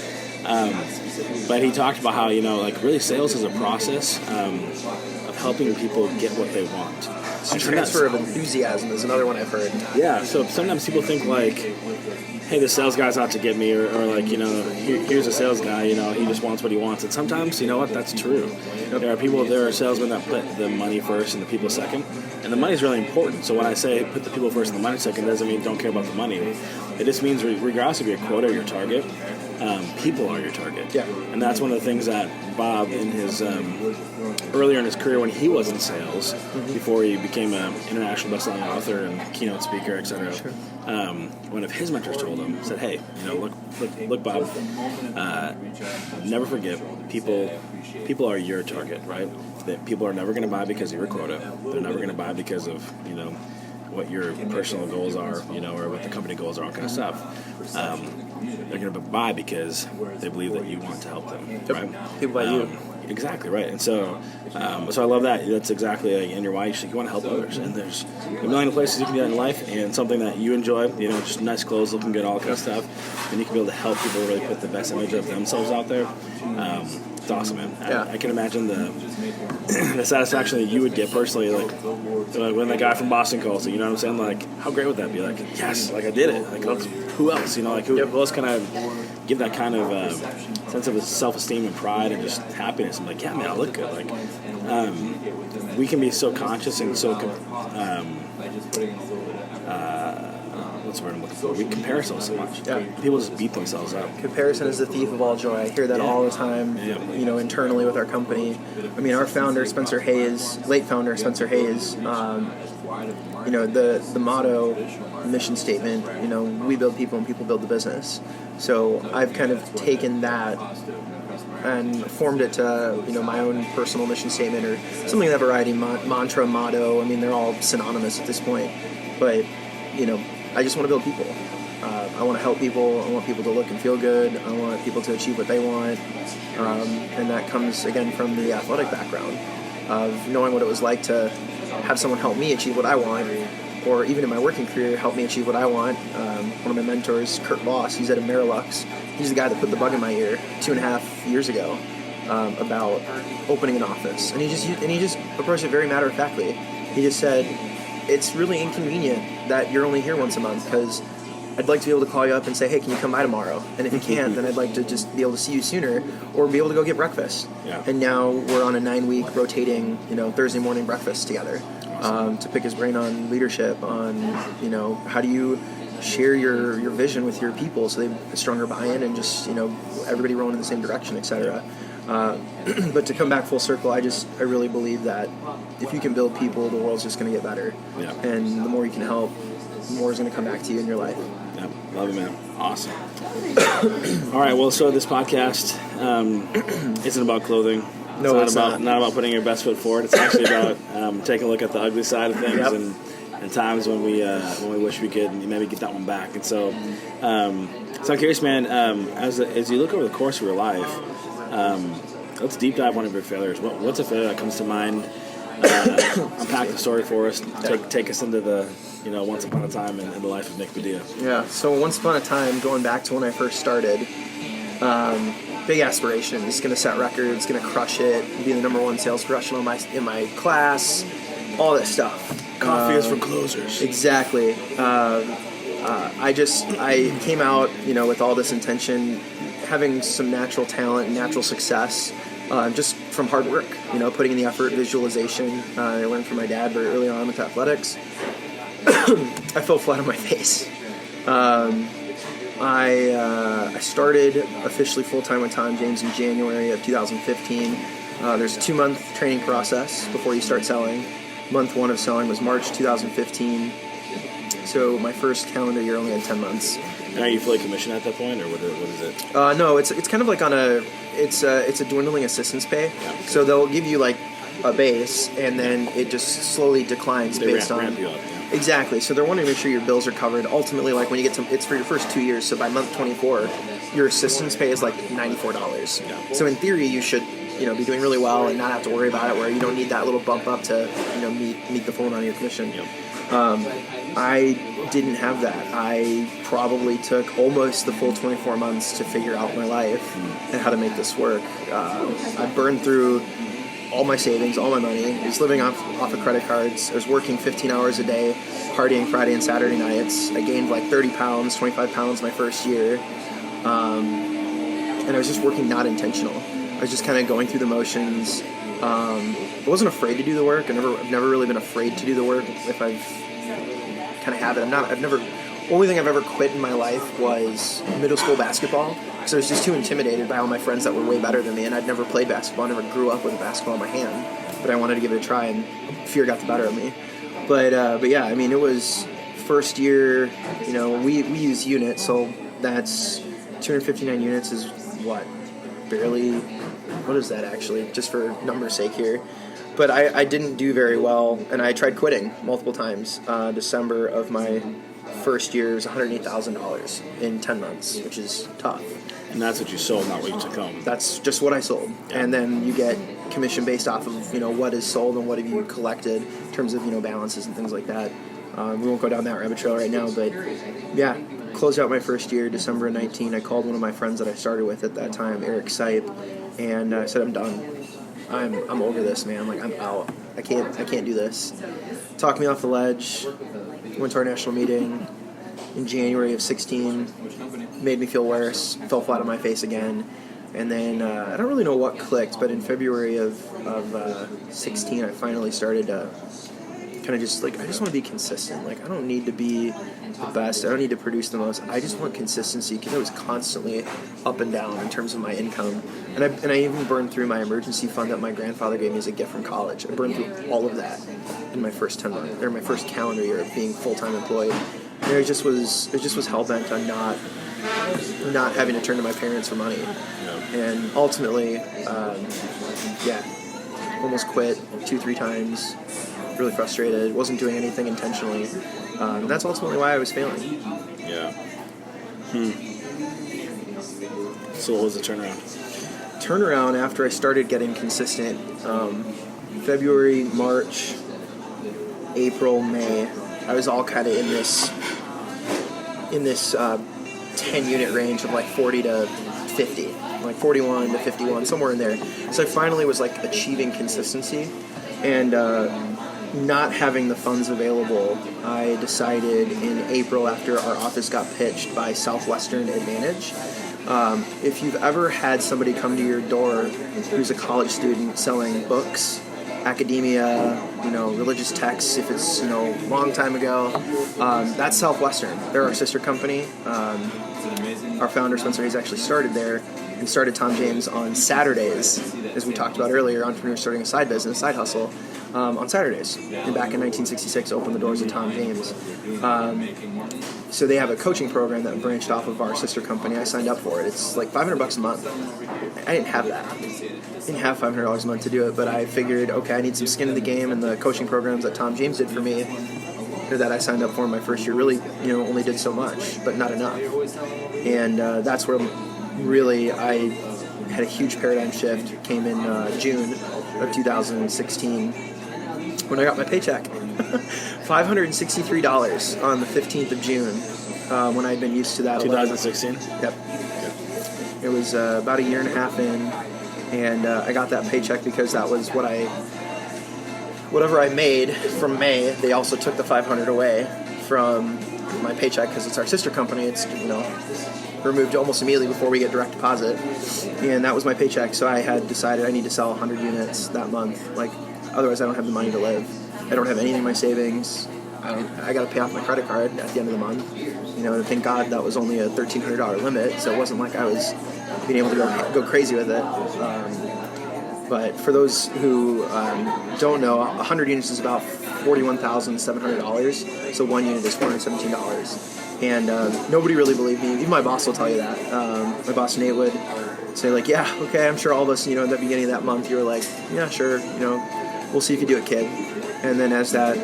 But he talked about how, really sales is a process of helping people get what they want. So transfer of enthusiasm is another one I've heard. Yeah, so sometimes people think like, hey, the sales guy's out to get me, or like, here's a sales guy, he just wants what he wants. And sometimes, you know what, that's true. There are salesmen that put the money first and the people second. And the money's really important. So when I say put the people first and the money second, it doesn't mean don't care about the money. It just means regardless of your quota or your target, people are your target. Yeah. And that's one of the things that Bob, in his earlier in his career when he was in sales, before he became an international best-selling author and keynote speaker, etc., one of his mentors told him, said, hey, look, Bob, never forget, people are your target, right? That people are never going to buy because of your quota. They're never going to buy because of, what your personal goals are, or what the company goals are, all kind of stuff. They're going to buy because they believe that you want to help them, right? People buy you. Exactly, right. And so I love that. That's exactly like in your why. You want to help others. And there's a million of places you can do that in life, and something that you enjoy, just nice clothes, looking good, all that kind of stuff. And you can be able to help people really put the best image of themselves out there. It's awesome, man. Yeah. I can imagine the satisfaction that you would get personally, like when the guy from Boston calls you, you know what I'm saying? Like, how great would that be? Like, yes, like I did it. Like, who else? Who else can I give that kind of sense of self-esteem and pride and just happiness? I'm like, yeah, man, I look good. Like, we can be so conscious and so what's the word I'm looking for? We compare ourselves so much. Yeah. People just beat themselves up. Comparison is the thief of all joy. I hear that all the time, internally with our company. I mean, our founder, late founder, Spencer Hayes, the motto, mission statement, we build people and people build the business. So I've kind of taken that and formed it to, my own personal mission statement or something of that variety, mantra, motto. I mean, they're all synonymous at this point. But, I just want to build people. I want to help people. I want people to look and feel good. I want people to achieve what they want. And that comes, again, from the athletic background of knowing what it was like to have someone help me achieve what I want, or even in my working career, help me achieve what I want. One of my mentors, Kurt Voss, he's at Amerilux. He's the guy that put the bug in my ear 2.5 years ago about opening an office. And he just approached it very matter-of-factly. He just said, it's really inconvenient that you're only here once a month because I'd like to be able to call you up and say, hey, can you come by tomorrow? And if you can't, then I'd like to just be able to see you sooner or be able to go get breakfast. Yeah. And now we're on a 9-week rotating, Thursday morning breakfast together. Awesome. To pick his brain on leadership, on, how do you share your vision with your people so they have stronger buy-in and just, everybody rowing in the same direction, etc. But to come back full circle, I really believe that if you can build people, the world's just going to get better. Yeah. And the more you can help, the more is going to come back to you in your life. Yeah, love it, man. Awesome. All right, well, so this podcast isn't about clothing. It's not about putting your best foot forward. It's actually about taking a look at the ugly side of things and times when we wish we could maybe get that one back. And so, I'm curious, man. As you look over the course of your life, let's deep dive one of your failures. What's a failure that comes to mind? Unpack the story for us. Take us into the once upon a time in the life of Nick Badilla. Yeah. So once upon a time, going back to when I first started. Big aspirations, going to set records, going to crush it, be the number one sales professional in my class, all that stuff. Coffee is for closers. Exactly. I came out, with all this intention, having some natural talent and natural success, just from hard work, putting in the effort, visualization. I learned from my dad very early on with athletics. I fell flat on my face. I started officially full-time with Tom James in January of 2015. There's a 2-month training process before you start selling. Month 1 of selling was March 2015. So my first calendar year only had 10 months. And are you fully commissioned at that point, or what is it? No, it's kind of like it's a dwindling assistance pay. Yeah, okay. So they'll give you like a base, and then it just slowly declines based on ramp you up. Yeah. Exactly. So they're wanting to make sure your bills are covered. Ultimately, like when you get to, it's for your first 2 years. So by month 24, your assistance pay is like $94. Yeah. So in theory, you should be doing really well and not have to worry about it, where you don't need that little bump up to meet the full amount of your commission. Yep. I didn't have that. I probably took almost the full 24 months to figure out my life and how to make this work. I burned through all my savings, all my money. I was living off of credit cards. I was working 15 hours a day, partying Friday and Saturday nights. I gained like 30 pounds, 25 pounds my first year. And I was just working not intentional. I was just kind of going through the motions. I wasn't afraid to do the work. I've never really been afraid to do the work. If I've kind of have it, only thing I've ever quit in my life was middle school basketball. So I was just too intimidated by all my friends that were way better than me, and I'd never played basketball. I never grew up with a basketball in my hand, but I wanted to give it a try, and fear got the better of me. But yeah, I mean, it was first year. You know, we use units, so that's 259 units is what, barely. What is that actually? Just for number's sake here. But I didn't do very well, and I tried quitting multiple times. December of my first year was $108,000 in 10 months, which is tough. And that's what you sold, not what you took home. That's just what I sold. And then you get commission based off of, what is sold and what have you collected in terms of, balances and things like that. We won't go down that rabbit trail right now, but yeah, closed out my first year, December of 19. I called one of my friends that I started with at that time, Eric Sipe, and I said, I'm done. I'm over this, man. Like, I'm out. I can't do this. Talked me off the ledge. Went to our national meeting in January of 16. Made me feel worse. Fell flat on my face again. And then I don't really know what clicked, but in February of 16, I finally started to kind of just, like, I just want to be consistent. Like, I don't need to be the best. I don't need to produce the most. I just want consistency, because I was constantly up and down in terms of my income. And I even burned through my emergency fund that my grandfather gave me as a gift from college. I burned through all of that in my first 10 months, or my first calendar year of being full-time employed. And it just was hell-bent on not having to turn to my parents for money. And ultimately, almost quit 2-3 times. Really frustrated. Wasn't doing anything intentionally. And that's ultimately why I was failing. Yeah. So what was the turnaround? Turnaround after I started getting consistent. February, March, April, May. I was all kind of in this 10-unit range of like 40 to 50, like 41 to 51, somewhere in there. So I finally was like achieving consistency, and not having the funds available, I decided in April, after our office got pitched by Southwestern Advantage. If you've ever had somebody come to your door who's a college student selling books, academia, religious texts, if it's, long time ago, that's Southwestern. They're our sister company. Our founder, Spencer Hayes, actually started there and started Tom James on Saturdays, as we talked about earlier, entrepreneurs starting a side business, side hustle, on Saturdays. And back in 1966, opened the doors of Tom James. So they have a coaching program that branched off of our sister company. I signed up for it. It's like $500 a month. I didn't have that. I didn't have $500 a month to do it, but I figured, okay, I need some skin in the game, and the coaching programs that Tom James did for me, or that I signed up for in my first year, really, only did so much, but not enough. And that's where really I had a huge paradigm shift. Came in June of 2016 when I got my paycheck. $563 on the 15th of June, when I'd been used to that. 2016? Yep. It was about a year and a half in, and I got that paycheck because that was whatever I made from May. They also took the $500 away from my paycheck because it's our sister company. It's, removed almost immediately before we get direct deposit, and that was my paycheck. So I had decided I need to sell 100 units that month. Like, otherwise I don't have the money to live. I don't have anything in my savings. I got to pay off my credit card at the end of the month. And thank God that was only a $1,300 limit, so it wasn't like I was being able to go crazy with it. But for those who don't know, 100 units is about $41,700. So one unit is $417. And nobody really believed me. Even my boss will tell you that. My boss, Nate, would say, like, yeah, okay, I'm sure all of us, at the beginning of that month, you were like, yeah, sure, we'll see if you do it, kid. And then as that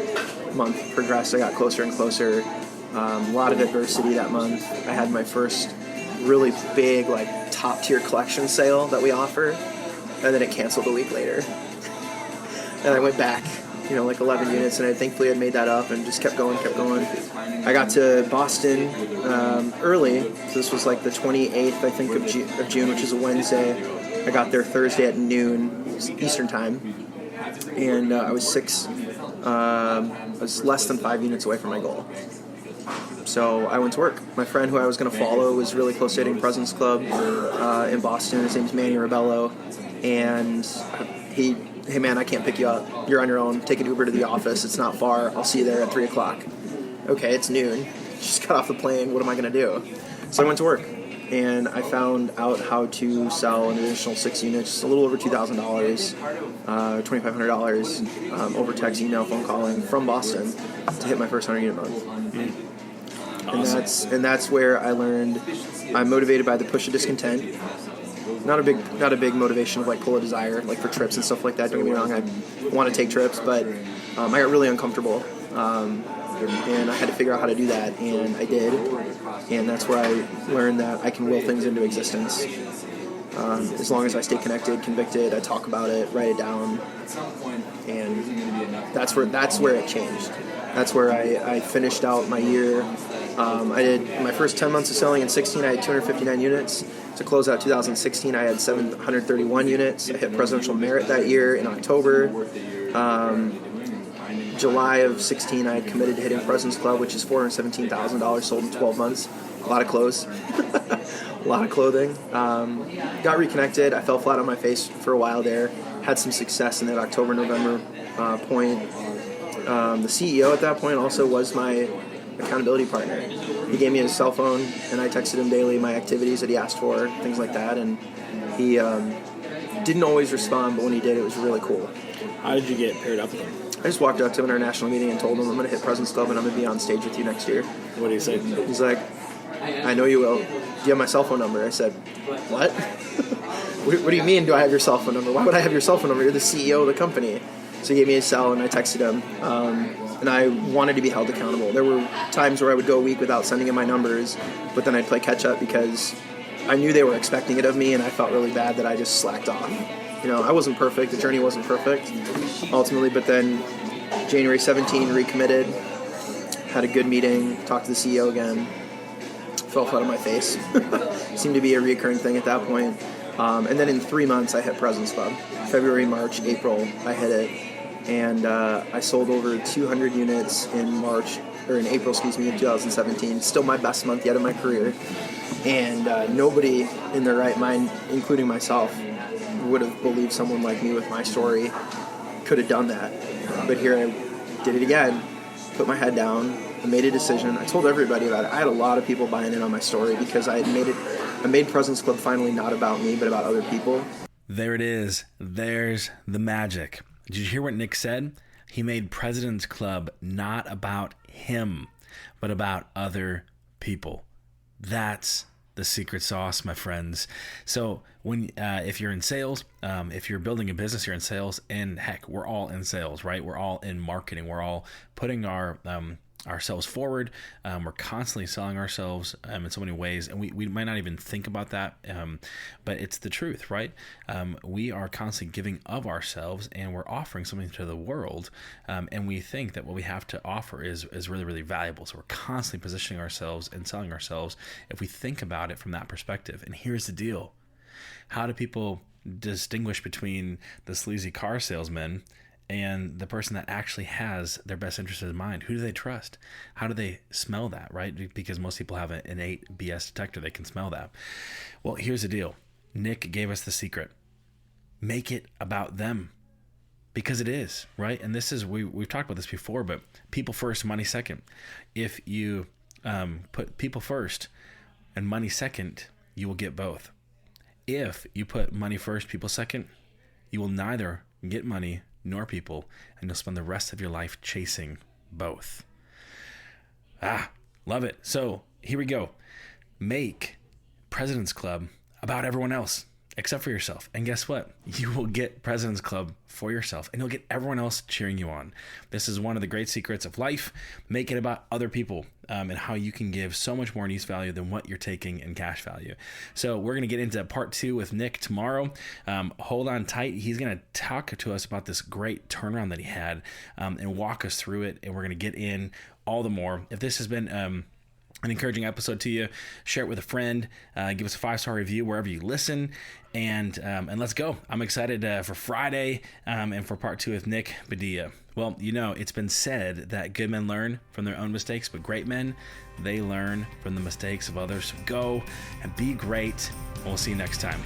month progressed, I got closer and closer. A lot of adversity that month. I had my first really big, like, top-tier collection sale that we offer, and then it canceled a week later. And I went back, like 11 units, and I thankfully had made that up and just kept going. I got to Boston early, so this was like the 28th, I think, of June, which is a Wednesday. I got there Thursday at noon Eastern time, and I was less than 5 units away from my goal. So I went to work. My friend who I was going to follow was really close to hitting President's Club in Boston. His name's Manny Rebello, and hey man, I can't pick you up. You're on your own. Take an Uber to the office. It's not far. I'll see you there at 3 o'clock. Okay, it's noon. Just got off the plane. What am I going to do? So I went to work, and I found out how to sell an additional 6 units, a little over $2,000, $2,500 over text, email, phone calling from Boston to hit my first 100 unit month. Awesome. And that's where I learned I'm motivated by the push of discontent. Not a big motivation of like pull a desire, like for trips and stuff like that. Don't get me wrong, I want to take trips, but I got really uncomfortable, and I had to figure out how to do that, and I did. And that's where I learned that I can will things into existence. As long as I stay connected, convicted, I talk about it, write it down, and that's where it changed. That's where I finished out my year. I did my first 10 months of selling in 16. I had 259 units. To close out 2016, I had 731 units. I hit presidential merit that year in October. July of 16, I had committed to hitting President's Club, which is $417,000 sold in 12 months. A lot of clothes, a lot of clothing. Got reconnected. I fell flat on my face for a while there. Had some success in that October-November point. The CEO at that point also was my accountability partner. He gave me his cell phone, and I texted him daily my activities that he asked for, things like that, and he didn't always respond, but when he did, it was really cool. How did you get paired up with him? I just walked up to him in our national meeting and told him, I'm going to hit President's Club and I'm going to be on stage with you next year. What did he say? He's like, I know you will. Do you have my cell phone number? I said, what? What do you mean, do I have your cell phone number? Why would I have your cell phone number? You're the CEO of the company. So he gave me his cell, and I texted him. And I wanted to be held accountable. There were times where I would go a week without sending him my numbers, but then I'd play catch-up because I knew they were expecting it of me, and I felt really bad that I just slacked off. I wasn't perfect. The journey wasn't perfect, ultimately. But then January 17, recommitted, had a good meeting, talked to the CEO again, fell flat on my face. Seemed to be a reoccurring thing at that point. And then in 3 months, I hit President's Club. February, March, April, I hit it. And I sold over 200 units in April, of 2017. Still my best month yet of my career. And nobody in their right mind, including myself, would have believed someone like me with my story could have done that. But here I did it again, put my head down, I made a decision. I told everybody about it. I had a lot of people buying in on my story because I made President's Club finally not about me, but about other people. There it is. There's the magic. Did you hear what Nick said? He made President's Club not about him, but about other people. That's the secret sauce, my friends. So if you're in sales, if you're building a business, you're in sales, and heck, we're all in sales, right? We're all in marketing. We're all putting ourselves forward. We're constantly selling ourselves in so many ways, and we might not even think about that, but it's the truth, right? We are constantly giving of ourselves, and we're offering something to the world, and we think that what we have to offer is really, really valuable. So we're constantly positioning ourselves and selling ourselves if we think about it from that perspective. And here's the deal. How do people distinguish between the sleazy car salesman and the person that actually has their best interest in mind? Who do they trust? How do they smell that, right? Because most people have an innate BS detector. They can smell that. Well, here's the deal. Nick gave us the secret. Make it about them. Because it is, right? And this is, we've talked about this before, but people first, money second. If you put people first and money second, you will get both. If you put money first, people second, you will neither get money nor people, and you'll spend the rest of your life chasing both. Love it. So here we go. Make President's Club about everyone else. except for yourself. And guess what? You will get President's Club for yourself, and you'll get everyone else cheering you on. This is one of the great secrets of life. Make it about other people and how you can give so much more in use value than what you're taking in cash value. So we're going to get into part 2 with Nick tomorrow. Hold on tight. He's going to talk to us about this great turnaround that he had and walk us through it. And we're going to get in all the more. If this has been an encouraging episode to you, share it with a friend, give us a 5-star review wherever you listen, and let's go. I'm excited for Friday and for part 2 with Nick Badilla. Well, it's been said that good men learn from their own mistakes, but great men, they learn from the mistakes of others. So go and be great. We'll see you next time.